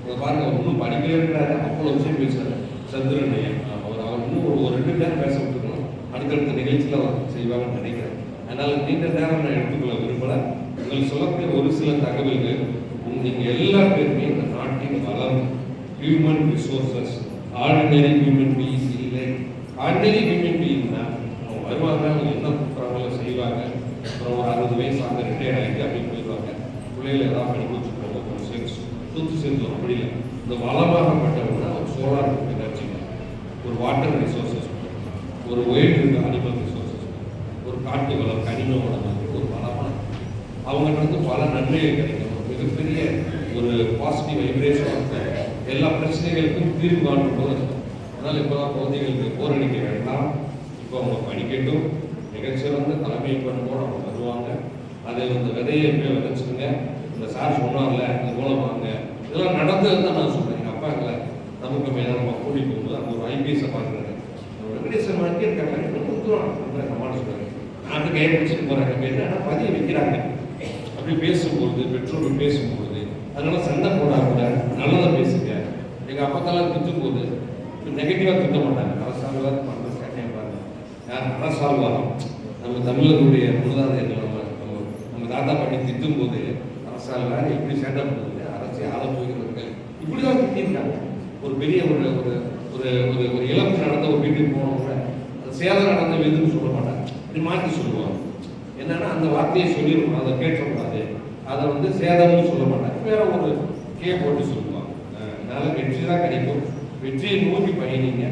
இதை பாருங்க, ஒன்றும் படிக்கல இருக்கிறாரு, அவ்வளோ விஷயம் பேசுறாரு. சந்திரன் அவர் இன்னும் ஒரு 2 நேரம் பேச விட்டுருக்கணும். அடுத்த அடுத்தடுத்த நிகழ்ச்சியில் அவர் செய்வாங்கன்னு நினைக்கிறேன். அதனால் நீண்ட நேரம் நான் எடுத்துக்கொள்ள விரும்பல. உங்களுக்கு சொல்லக்கூடிய ஒரு சில தகவல்கள் நீங்கள் எல்லா பேருமே இந்த நாட்டின் வளம், human resources, ordinary human beings இல்லை. ஆர்டினரி ஹியூமன் பீயிங்னா அவங்க வருவாங்க, அவங்க என்ன கூப்பிட்றாங்களோ செய்வாங்க. அப்புறம் ஒரு 60 வயசு ஆக ரிட்டையர் ஆகிட்டு அப்படின்னு போயிடுவாங்க. பிள்ளைகளை ஏதாவது படிக்க வச்சுருப்பாங்க, ஒரு சேர்த்து சொத்து சேர்த்து அப்படி இல்லை. இந்த வளமாகப்பட்டவங்கன்னா ஒரு சோலார் எனர்ஜி, ஒரு வாட்டர் ரிசோர்சஸ், ஒரு ஒயில்டு அனிமல் ரிசோர்சஸ், ஒரு காட்டு வளம், கனிம வளம், ஒரு வளமான அவங்களுக்கு பல நன்மைகள் கிடைக்கும். மிகப்பெரிய ஒரு பாசிட்டிவ் வைப்ரேஷன் எல்லா பிரச்சனைகளுக்கும் தீர்வு காணும் போது இருக்கும். அதனால் இப்போதான் குழந்தைகளுக்கு போர் அடிக்க வேண்டாம். இப்போ அவங்க படிக்கட்டும், மிகச்சிறந்த தலைமை பண்போடு அவங்க வருவாங்க. அதை வந்து விதையை போய் விதைச்சுங்க. இந்த சார் சொன்னார்ல, அது போல வாங்க, இதெல்லாம் நடந்தது தான் நான் சொல்கிறேன். எங்கள் அப்பா இல்லை நமக்கு மேலே நம்ம கூட்டிகிட்டு போகும்போது அந்த ஒரு ஐபிஎஸ்ஸை பார்க்குறாரு. வெங்கடேசன் வாங்கி இருக்காங்க, கொடுத்துருவான் நம்மளால சொல்கிறாங்க. நாட்டு கையை பிடிச்சிட்டு போகிறாங்க, என்னன்னா பதிய வைக்கிறாங்க. அப்படி பேசும்பொழுது, பெற்றோர்கள் பேசும்பொழுது, அதனால சண்டை போடாம நல்லதாக பேசுங்க. எங்கள் அப்பத்தாலாம் திட்டும்போது நெகட்டிவாக திட்ட மாட்டாங்க. அரசாங்கம் பண்ணுற சட்டையை பாருங்க, யார் அரசாழ்வாரம் நம்ம தமிழர்களுடைய முன்னதாதையர்கள் நம்ம தாத்தா பாட்டி திட்டும்போது அரசாங்கம் எப்படி சேட்டை பண்ணுறது, அரசு ஆள போகிறவர்கள் இப்படி தான் திட்டிருக்காங்க. ஒரு பெரிய ஒரு ஒரு ஒரு ஒரு இழப்பு நடந்த ஒரு வீட்டுக்கு போனவங்க அது சேதம் நடந்த எதுன்னு சொல்ல மாட்டாங்க, இப்படி மாற்றி சொல்லுவாங்க. என்னன்னா அந்த வார்த்தையை சொல்லிடணும், அதை கேட்கக்கூடாது. அதை வந்து சேதம்னு சொல்ல மாட்டாங்க, வேற ஒரு போட்டு சொல்லுவாங்க. அதனால வெற்றி தான் கிடைக்கும். வெற்றியை நோக்கி பயணிங்க.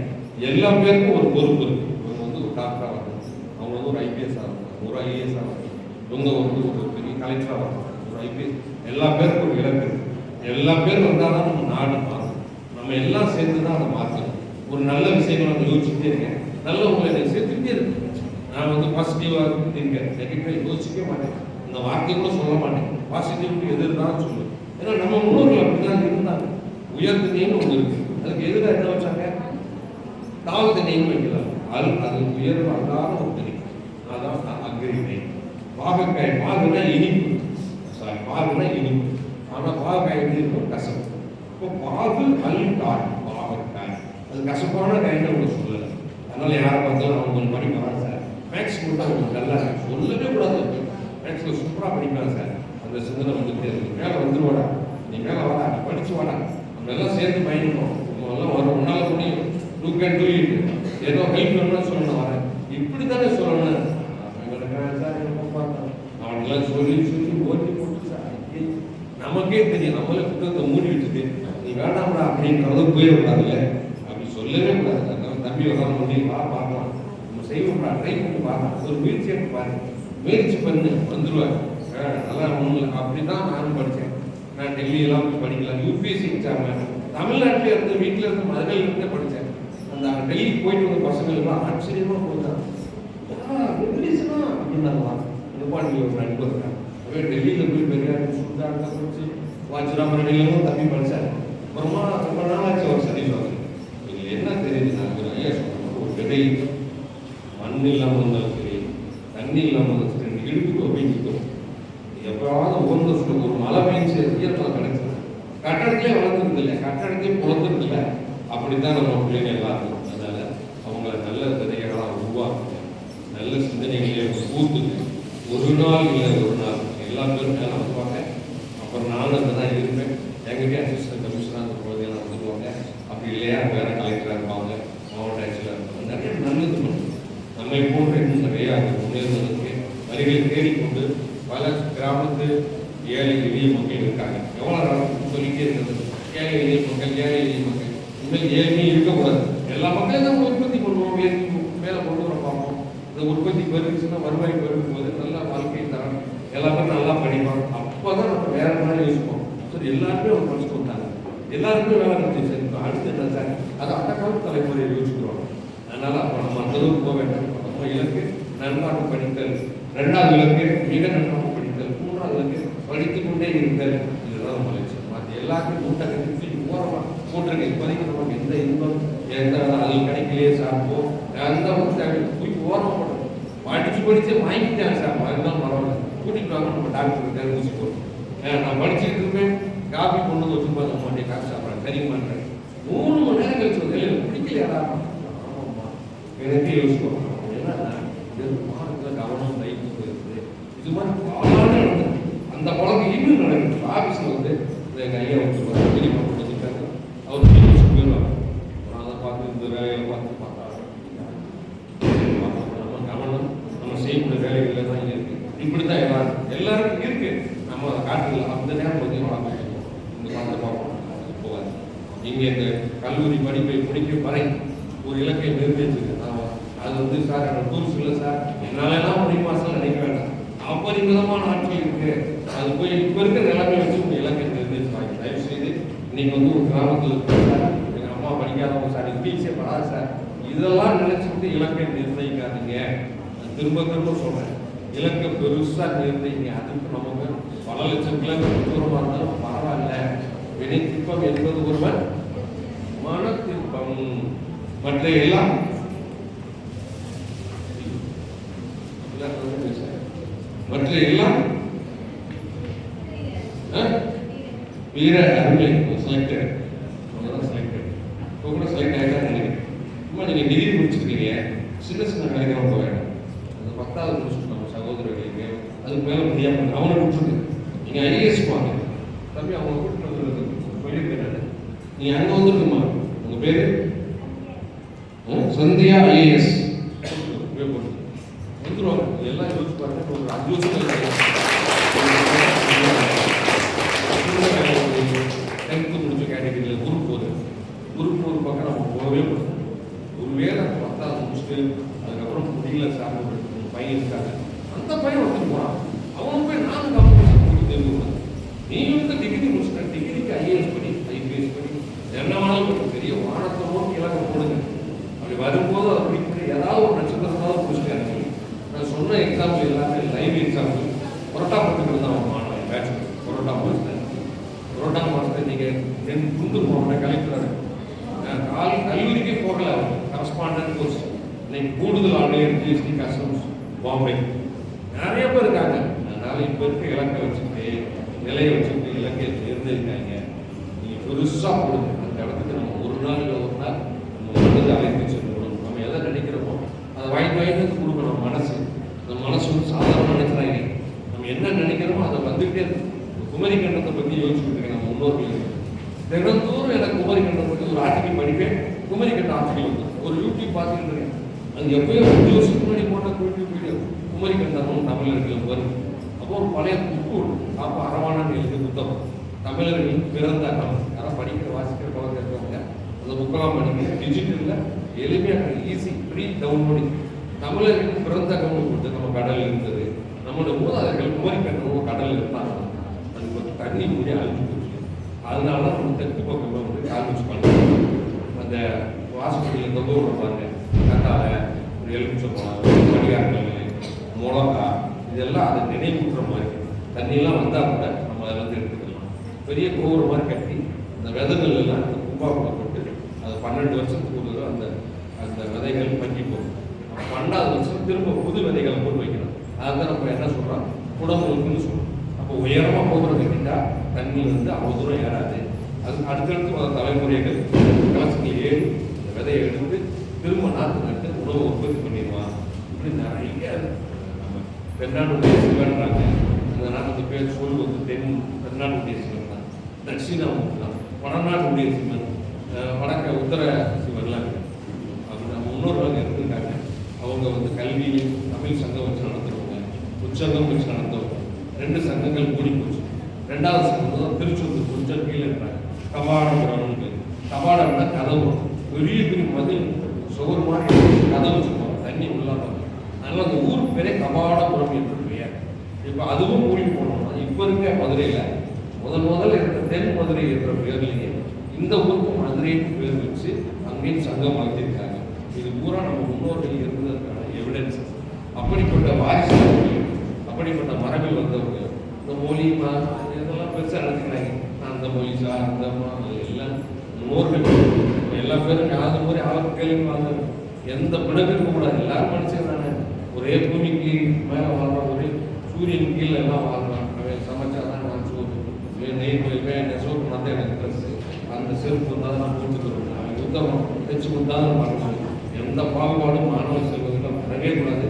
எல்லா பேருக்கும் ஒரு பொறுப்பு இருக்கு. இவங்க வந்து ஒரு டாக்டராக வரணும், அவங்க வந்து ஒரு ஐபிஎஸ் ஆகணும், ஒரு ஐஏஎஸ் ஆகணும், இவங்க வந்து ஒரு பெரிய கலெக்டராக வரணும், ஒரு ஐபிஎஸ். எல்லா பேருக்கும் ஒரு இலக்கு இருக்கு. எல்லா பேரும் வந்தால் தான் நம்ம நாடு மாறும். நம்ம எல்லாம் சேர்ந்து தான் அதை மாற்றணும். ஒரு நல்ல விஷயங்களை நம்ம யோசிச்சுட்டே இருக்கேன், நல்ல உங்களை எனக்கு சேர்த்துக்கிட்டே இருக்கு. நான் வந்து பாசிட்டிவாக இருக்கேன், நெகட்டிவாக யோசிக்கவே மாட்டேன், இந்த வார்த்தை கூட சொல்ல மாட்டேன். பாசிட்டிவிட்டி எது இருந்தாலும் சொல்லுவேன். ஏன்னா நம்ம முன்னோர்கள் அப்படிதான் இருந்தாங்க. உயர்ந்த நீங்க ஒன்று இருக்கு, அதுக்கு எதிராக என்ன வச்சாங்க, தாழ்ந்த நீங்க வைக்கலாம். அது உயர்வு அல்லாத ஒரு தனி, அதான் அக்ரிமை. பாகக்காய், பாகுனா இனிப்பு, சாரி பாகுனா இனிப்பு, ஆனால் பாகக்காய் எப்படி இருக்கும், கசப்பு. இப்போ பாகு காய், பாகக்காய் அது கசப்பான காய்னு அவங்க சொல்லலை. அதனால யாரை பார்த்தாலும் அவங்க கொஞ்சம் படிப்பாங்க சார், மேக்ஸ் மட்டும் அவங்க நல்லா சொல்லவே கூடாது. மேக்ஸில் சூப்பராக படிப்பாங்க சார், அந்த சிந்தனை வந்துட்டே இருக்கு. மேலே வந்துருவாடா, நீ மேலே வாடா, நீ படிச்சு வாடா, நம்ம எல்லாம் சேர்ந்து பயணிக்கணும், எல்லாம் வரும், உன்னால முடியும், டூ கேன் டூ இட், ஏதோ ஹெல்ப் பண்ணணும்னு சொல்லணும். வரேன் இப்படி தானே சொல்லணும். அவனுங்கெல்லாம் சொல்லி சொல்லி ஓட்டி போட்டு சார் நமக்கே தெரியும், நம்மளே புத்தகத்தை மூடி வச்சுட்டு நீ வேண்டாம்டா அப்படின்றத போயிடக்கூடாதுல்ல, அப்படி சொல்லவே கூடாது. தம்பி வரலாம் முடியும், வா பார்க்கலாம், நம்ம செய்வோம்டா, ட்ரை பண்ணி பார்க்கலாம், ஒரு முயற்சியை பாரு, முயற்சி பண்ணு, வந்துடுவார். நல்லா ஒன்று அப்படி தான் நானும் படித்தேன். நான் டெல்லியெல்லாம் போய் படிக்கலாம், யூபிஎஸ்சி எக்ஸாம் தமிழ்நாட்டிலே இருந்து வீட்டில் இருந்து மதுரையில் இருந்தே படித்தேன். அந்த டெல்லிக்கு போயிட்டு வந்த பசங்களுக்குலாம் ஆச்சரியமாக போகுதான் இங்கிலீஷ்னா அப்படின்னாங்களா. நிப்பாட்டில் ஒரு நண்பர் இருக்காங்க, டெல்லியில் போய் பெரியார் சுல்தான்ல படிச்சு வாஜ்ராமரணிலும் தம்பி படித்தார். அப்புறமா ரொம்ப நாளாச்சு அவர் சர்வீஸ் வாங்க. இதில் என்ன தெரியுது, நாங்கள் ஐயா சொல்கிறோம், ஒரு விதை மண் இல்லாமல் இருந்தாலும் சரி, தண்ணி இல்லாமல் இருந்தாலும் சரி, இடுப்புக்கு போய் நிற்கும். எப்போவாவது ஒவ்வொரு சொல்ல ஒரு மழை பெஞ்சு ஈரத்தில் கிடைச்சது, கட்டடத்திலே வளர்ந்துருது இல்லை, கட்டடத்தையும் குழந்தைருக்கு இல்லை. அப்படித்தான் நம்ம பிள்ளைங்க எல்லாருக்கும். அதனால அவங்கள நல்ல விதைகளாக உருவாக்குங்க, நல்ல சிந்தனைகளே பூத்துக்கு. ஒரு நாள் இல்லை ஒரு நாள் எல்லா பேரும் மேலே வந்துடுவாங்க. அப்புறம் நானும் அங்கே தான் இருப்பேன். எங்கிட்டே அசிஸ்டன்ட் கமிஷனாக அந்த குழந்தைங்களாம் வந்துடுவாங்க. அப்படி இல்லையா வேற கலெக்டராக இருப்பாங்க, மாவட்ட ஆட்சியராக இருப்பாங்க. நிறைய நல்லது பண்ணும். நம்மை போன்ற இன்னும் நிறையா முன்னேறுவதற்கு வழிகளை தேடிக்கொண்டு பல கிராமத்து ஏழை எளிய மக்கள் இருக்காங்க. எவ்வளோ நாள் சொல்லிட்டே இருக்கிறது, ஏழை எளிய மக்கள், ஏழை எளிய மக்கள். இனிமேல் ஏழ்மையும் இருக்கக்கூடாது. எல்லா மக்களையும் நம்ம உற்பத்தி பண்ணுவோம், மேலே கொண்டு வர பார்ப்போம். இந்த உற்பத்தி பெருக்குச்சுன்னா வருவாய் பெருக்கும் போது நல்லா வாழ்க்கை தரம், எல்லாருமே நல்லா படிப்பாங்க. அப்போ தான் நம்ம வேற மாதிரி யோசிப்போம். சரி எல்லாருமே அவங்க படிச்சுட்டு வந்தாங்க, எல்லாருமே வேலை கிடைச்சி சரி அடுத்து என்ன சார், அது அந்த காலத்து தலைமுறையை யோசிக்கிறோம். அதனால அப்போ நம்ம அந்த அளவுக்கு போக வேண்டாம். நம்ம இலக்கு நன்றாக படித்தல், 2வது இலக்கு மிக நன்றாக படித்தல், 3வது இலக்கு படித்துக் கொண்டே இருத்தல். இதுதான் நம்ம லட்சியம். மற்ற எல்லாருக்கும் மூட்டை கட்டி ஓரமாக மூட்டை இப்போதைக்கு நமக்கு எந்த இன்பம் எந்த அது கிடைக்கலையே சாப்பிட்டோம் அந்த தூக்கி ஓரமாக போட்டோம். படித்து வாங்கிட்டாங்க சார், அதுதான் பரவாயில்ல, கூட்டிகிட்டு வாங்க நம்ம டாக்டர் இருக்காரு ஊசி போட்டோம். நான் படிச்சுட்டு இருப்பேன், காப்பி கொண்டு வந்து வச்சுருப்பாங்க, மாட்டேன் காசு சாப்பிட்றேன் சரி பண்ணுறேன். 3 மணி நேரம் கழிச்சு வந்து பிடிக்கலையா, ஆமாம்மா எனக்கே யோசிப்போம். ஏன்னா மாணவர்கள் கவனம் லைஃப் போயிருக்கு. இது மாதிரி பாலான அந்த பழக்கம் இன்னும் நடக்குது. ஆஃபீஸில் வந்து எங்கள் ஐயா வச்சுருவாங்க, பெரியமா வச்சுருக்காங்க, அவர் போயிடுவாங்க. அதை பார்த்து இந்த வேலையை பார்த்து பார்த்தா நம்ம கவனம் நம்ம செய்யக்கூடிய வேலைகளில் தான் இருக்குது. இப்படி தான் எல்லாருக்கும் இருக்குது. நம்ம அதை காட்டுல அந்த நேரம் வந்து வளர்ந்துருக்கோம். இந்த பார்த்து பார்ப்போம், அது போகாது. நீங்கள் இந்த கல்லூரி படிப்பை முடிக்க வரை ஒரு இலக்கை நிர்ணயிச்சிருக்கு. அது வந்து சார் எனக்கு டூல்ஸ் இல்லை சார், என்னாலெல்லாம் முடியுமா சார் நினைக்க வேண்டாம். அபரிமிதமான ஆட்கள் இருக்கு. அது போய் இப்போ இருக்கிற நிலைமை வச்சு உங்கள் இலக்கை நிர்ணயிச்சுவாங்க. தயவு செய்து இன்னைக்கு வந்து ஒரு கிராமத்தில் இருக்கு சார், எங்கள் அம்மா படிக்காதவங்க சார், பீச்சே படாது சார், இதெல்லாம் நினைச்சுட்டு இலக்கை நிர்ணயிக்காதீங்க. திரும்ப திரும்ப சொல்றேன், இலக்கை பெருசா நிர்ணயிங்க. அதுக்கு நமக்கு பல லட்சம் கிலோமீட்டர் தூரமாக இருந்தாலும் பரவாயில்ல. வினை திருப்பம் என்பது ஒருவன் மன திருப்பம். மற்ற எல்லாம் வீர அருமை செலக்டட். செலக்டட் இப்போ கூட செலக்ட் ஆகிட்டான்னு நினைக்கிறேன். சும்மா நீங்கள் டிகிரி முடிச்சிருக்கீங்க, சின்ன சின்ன வேலைக்கு போக வேண்டாம். அந்த 10வது முடிச்சுட்டு நம்ம சகோதரர்களுக்கு அதுக்கு மேலே முடியாமல் அவனை விட்டுருக்கு. நீங்கள் ஐஏஎஸ் வாங்க தம்பி, அவங்க கூட்டு சொல்லியிருக்கேன். நீங்கள் அங்கே வந்துருக்குமா, உங்கள் பேர் சந்தியா ஐஏஎஸ் வந்துருவாங்க. எல்லாம் யோசிச்சு பாருங்க. ஒரு 5 வருஷம் 10th முடிச்ச கேட்டகரியில் குரூப் ஒரு பக்கம் நம்ம போகவே முடியும். ஒரு வேலை 10வது முடிச்சுட்டு அதுக்கப்புறம் முடியல சார், பையன் இருக்காங்க, அந்த பையன் ஒருத்தர் போகிறான். அவனுக்கு போய் நானும் கம்பெனி தெரிஞ்சுக்கணும். நீங்கள் வந்து டிகிரி முடிச்சுட்டேன், டிகிரிக்கு ஐஏஎஸ் படி ஐபிஎஸ் படி என்ன வேணாலும் பெரிய வானத்தை நோக்கி இலக்கம் போடுங்க. அப்படி வரும்போது அதை பிடிக்கிற ஏதாவது ஒரு நட்சத்திரத்தாவது முடிச்சுட்டு நான் சொன்ன எக்ஸாம்பிள் எல்லாமே லைவ் எக்ஸாம்பிள். புரோட்டா போட்டுக்கிறது தான் அவன் மாணவன் பேச்சுலர் புரோட்டா மாஸ்டர் நீங்கள் குண்டு போன கலெக்டர் கல்லூரிக்கே போகல. கரஸ்பாண்டன்ட் கோர்ஸ் இன்னைக்கு கூடுதல் ஆணையர் ஜிஎஸ்டி கஸ்டம்ஸ் பாம்பே நிறைய பேர் இருக்காங்க. அதனால இப்போ இருக்க இலக்கை வச்சுட்டு நிலையை வச்சுட்டு இலக்கையை தேர்ந்தெடுக்காங்க. நீங்கள் பெருசாக போடுங்க. அந்த இடத்துக்கு நம்ம ஒரு நாள் இல்லை ஒரு நாள் நம்ம வந்து அழைத்து செல்லணும். நம்ம எதை நினைக்கிறோமோ அதை வாங்கி கொடுக்கணும். மனசு அந்த மனசு வந்து சாதாரண நினைக்கிறாங்க. நம்ம என்ன நினைக்கிறோமோ அதை வந்துகிட்டே இருக்கு. குமரி கண்டத்தை பற்றி யோசிச்சுட்டு இருக்கேன். நம்ம முன்னோர்கள் தினந்தோறும் எனக்கு குமரி கண்டம் பற்றி ஒரு ஆர்டிக்கல் படிப்பேன். குமரி கண்ட ஆர்டிக்கல் வந்து ஒரு யூடியூப் பார்த்துட்டு இருக்கேன். அது எப்பயோ 5 வருஷத்துக்கு முன்னாடி போட்ட யூடியூப் வீடியோ குமரி கண்டமும் தமிழர்கள் வரும். அப்போ ஒரு பழைய புக்கு அப்போ அரவானான்னு எழுதி புத்தகம் தமிழர்கள் பிறந்த காலம். யாராவது படிக்கிற வாசிக்கிற பழக்கம் இருக்கிறவங்க அந்த புக்கெல்லாம் படிக்க டிஜிட்டலில் எளிமையாக ஈஸி ஃப்ரீ டவுன்லோடிங். தமிழர்கள் பிறந்த கவனம் கொடுத்து நம்ம கடல் இருந்தது. நம்மளோட மூதாதையர்கள் குமரி கண்டமும் கடல் இருந்தாங்க. அதுக்கு வந்து தண்ணி மூடி அழிஞ்சு போச்சு. அதனால தான் நம்ம தெற்கு பக்கம் வந்து கால்மிச்சு பண்ணுறோம். அந்த வாசப்படியில் தொங்க விட பாருங்க, கட்டாலை, ஒரு எலுமிச்சம்பழம், கடிகாரங்கள், மிளகா, இதெல்லாம் அதை நினைவூட்டுற மாதிரி. தண்ணியெல்லாம் வந்தால் கூட நம்ம அதில் வந்து எடுத்துக்கலாம். பெரிய கோபுரம் மாதிரி கட்டி அந்த விதைகள் எல்லாம் அந்த கும்பாக்குள்ள போட்டு அது 12 வருஷத்துக்கு ஒரு அந்த அந்த விதைகள் பற்றி போகும். 12வது வருஷம் திரும்ப புது விதைகளை போட்டு வைக்கணும். அதுதான் நம்ம என்ன சொல்கிறோம், குடமுழுக்குன்னு சொல்கிறோம். அப்போ உயரமாக கோபுரம் கட்டிட்டா தண்ணி வந்து அவ்வளோ தூரம் ஏறாது. அது அடுத்தடுத்து வர தலைமுறைகள் கலசங்கள் ஏறி இந்த விதையை எடுத்து திரும்ப நாற்று நட்டு உணவை உற்பத்தி பண்ணிடுவான். இப்படி நிறைய நம்ம தென்னாடுடைய சிவன்றாங்க. அந்த நாட்டு பேர் சொல் வந்து தென்னாடுடைய சிவன் தான், தட்சிணாமூர்த்தி தான், வடநாட்டுடைய சிவன், வடக்க உத்தர சிவன்லாம் அப்படி நம்ம முன்னோர்கள் இருந்திருக்காங்க. அவங்க வந்து கல்வி தமிழ் சங்கம் வச்சு நடத்துறவங்க, உற்சங்கம் வச்சு நடந்தவங்க. 2 சங்கங்கள் கூடி போச்சு. 2வது சங்கம் தான் திருச்செந்தூர் கொஞ்சம் கீழே இருக்கிறாங்க. கபாடபுரம் பேர். கபாடம்னா கதவு, பெரிய பெரிய மதில் சுவர் மாதிரி கதவு வச்சுருப்பாங்க, தண்ணி உள்ளாங்க. அதனால அந்த ஊர் பேரே கபாடபுரம் என்று பெயர். இப்போ அதுவும் மூடி போனோம்னா இப்போ இருக்க மதுரையில் முதல்ல இருந்த தென் மதுரை என்ற பெயர்லேயே இந்த ஊருக்கு மதுரைன்னு பேர் வச்சு அங்கேயும் சங்கம் வளர்த்திருக்காங்க. இது பூரா நம்ம முன்னோர்கள் இருந்ததற்கான எவிடன்சஸ். அப்படிப்பட்ட வாரிசு, அப்படிப்பட்ட மரபில் வந்தவங்க இந்த மொழி இதெல்லாம் பெருசாக நடத்துக்கிறாங்க. அந்த மொழி சார் அந்த எல்லாம் முன்னோர்கள் எல்லா பேரும் யாரு மாதிரி அவருக்கு கேள்வி வாங்க. எந்த பிணக்கு இருக்கக்கூடாது. எல்லாரும் மனுஷன் தானே. ஒரே பூமிக்கு மேலே வாழ்றான், ஒரே சூரியன் கீழே எல்லாம் வாழ்றான். அவன் சமைச்சாதான் நான் சோறு, நெய் நெசவு பண்ணாத எனக்கு ட்ரெஸ்ஸு, அந்த செருப்பு வந்தால் தான் நான் போட்டுக்கிறோம். அவன் யுத்தம் தைச்சு கொடுத்தாதான் பார்க்கணும். எந்த பாகுபாடும் மாணவ செல்வதில் வரவே கூடாது.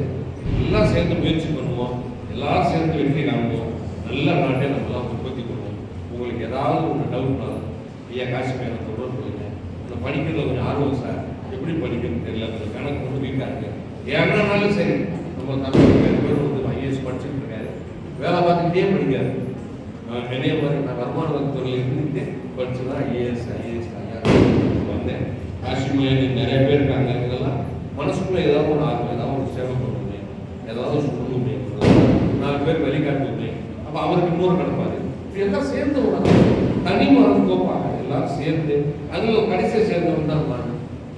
எல்லாம் சேர்ந்து முயற்சி பண்ணுவோம், எல்லாரும் சேர்ந்து வெற்றி காணுவோம், நல்ல நாட்டை நம்மளாம் உற்பத்தி பண்ணுவோம். உங்களுக்கு ஏதாவது ஒரு டவுட்னாலும் ஐயா காசு மேலே தொடர்பு கொள்ளுங்க. இந்த படிக்கிறதுல கொஞ்சம் ஆர்வம் சார், எப்படி படிக்கணும்னு தெரியல, கொஞ்சம் கணக்கு வந்து வீக்காக இருக்குது, ஏன்னாலும் சரி. நம்ம தமிழ் பேர் வந்து ஐஏஎஸ் படிச்சுட்டு இருக்காரு, வேலை பார்த்துக்கிட்டே படிக்காரு. என்னைய மாதிரி நான் வருமான வரித்துறையில் இருந்துட்டு படிச்சு தான் ஐஏஎஸ் ஐயா வந்தேன். காஷ்மீர் நிறைய பேர் இருக்காங்க. இதெல்லாம் மனசுக்குள்ள ஏதாவது ஒரு ஆர்வம், ஏதாவது ஒரு சேவை பண்ணுமே, ஏதாவது சொல்லணுமே, 4 பேர் வழிகாட்டுமே. அப்போ அவருக்கு இன்னொரு கிடப்பாரு. இப்படி எல்லாம் சேர்ந்து உணர்ந்து தனி மரம் கோப்பாங்க, எல்லாரும் சேர்ந்து அதில் கடைசியை சேர்ந்தவன் தான் நான்.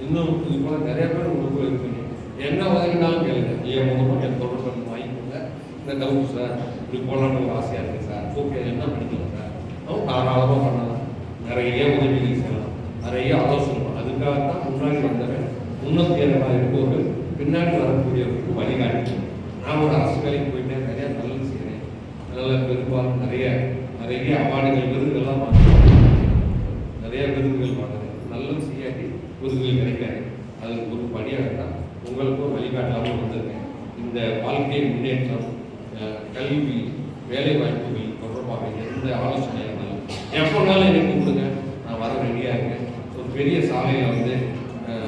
இன்னும் இது போல நிறைய பேர் உங்களுக்கு இருக்குங்க. என்ன உதவினாலும் கேளுங்க, ஏன் மூலமாக என் தொடர்பு வாங்கிக்கோங்க. இந்த டவுட் சார், இப்படி போகலான்னு ஒரு ஆசையாக இருக்குது சார், ஓகே என்ன பண்ணிக்கலாம் சார், அவன் தாராளமாக பண்ணலாம். நிறைய உதவிகள் செய்யலாம், நிறைய ஆலோசனை. அதுக்காகத்தான் முன்னாடி வந்தவன் முன்னோக்கியமாக இருப்பவர்கள் பின்னாடி வரக்கூடியவர்களுக்கு வழிகாட்டி. நான் ஒரு அரசு வேலைக்கு போயிட்டேன், நிறைய நல்லது செய்கிறேன், அதனால் பெரும்பாலும் நிறைய அவார்டுகள் விருதுகள்லாம் வாங்குறேன், நிறைய விருதுகள் வாங்குறேன். நல்லது செய்யாட்டி விருதுகள் கிடைக்காது. அதுக்கு ஒரு படியாக தான் உங்களுக்கும் வழிகாட்டாமல் வந்திருக்கேன். இந்த வாழ்க்கை முன்னேற்றம், கல்வி, வேலை வாய்ப்புகள் தொடர்பாக எந்த ஆலோசனையாக இருந்தாலும் எப்போனாலும் எனக்கு கூப்பிடுங்க, நான் வர ரெடியாக இருக்கேன். ஒரு பெரிய சாலையில் வந்து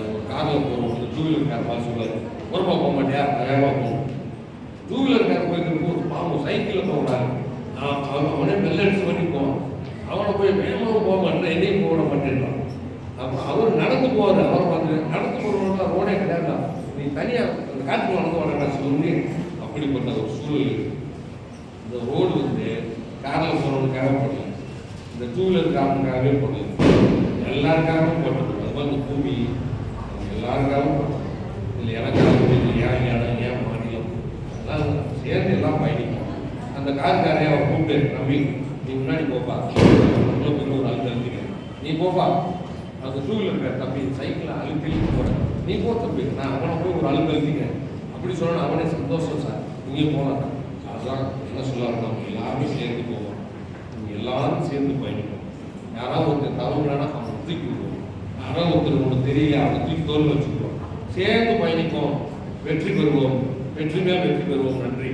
ஒரு காரில் போகிறோம், ஒரு 2 வீலர் கார் பார்த்து சொல்லுவார், ஒருப்பா போக மாட்டியா, வேகமாக போகணும். 2 வீலர் கார் போய்ட்டு ஒரு பாவம் சைக்கிளில் போகிறாரு, அவனே பெல்லடிச்சு பண்ணி போவான். அவனை போய் வேகமாக போக மாட்டேன், என்னையும் போட மாட்டேன்றான். அப்போ அவர் நடந்து போவார், அவர் பார்த்து நடந்து போகிறவங்க ரோடே கிடையாது, நீ தனியாக அந்த காட்டுக்கு வளர்ந்து வரேன் சொல்லி அப்படிப்பட்ட ஒரு சூழல். இந்த ரோடு வந்து காரில் போகிறவனுக்காக போடல, இந்த 2 வீலர் காரனுக்காகவே போடல, எல்லாருக்காகவும் போட்டது. அது மாதிரி இந்த பூமி எல்லாருக்காகவும் போட்டது. இல்லை எனக்காக ஏன் இடம், ஏன் மாநிலம், எல்லாம் சேர்ந்து எல்லாம் பயணிக்கும். அந்த காருக்காரையை அவர் கூப்பிட்டு, நம்பி நீ முன்னாடி போப்பா, உள்ள போய் ஒரு அழுத்த அழுத்திக்க, நீ போப்பா. அந்த 2 வீலர் கார் தம்பி சைக்கிளை அழுத்தி போட, நீ போ தம்பி, நான் அவனை போய் ஒரு அழுத்த அழுத்திக்கிறேன் அப்படி சொன்னால் அவனே சந்தோஷம் சார், நீங்கள் போகலாம். அதுதான் என்ன சொல்லலாம், நம்ம எல்லாருமே சேர்ந்து போவோம், நீங்கள் எல்லாரும் சேர்ந்து பயணிப்போம். யாராவது ஒருத்தர் தவறுனா அவனை தூக்கி விடுவோம், யாராவது ஒருத்தர் ஒன்று தெரியல அவனை தூக்கி தோல் வச்சுக்குவோம், சேர்ந்து பயணிப்போம், வெற்றி பெறுவோம், வெற்றி மேல் வெற்றி பெறுவோம். நன்றி.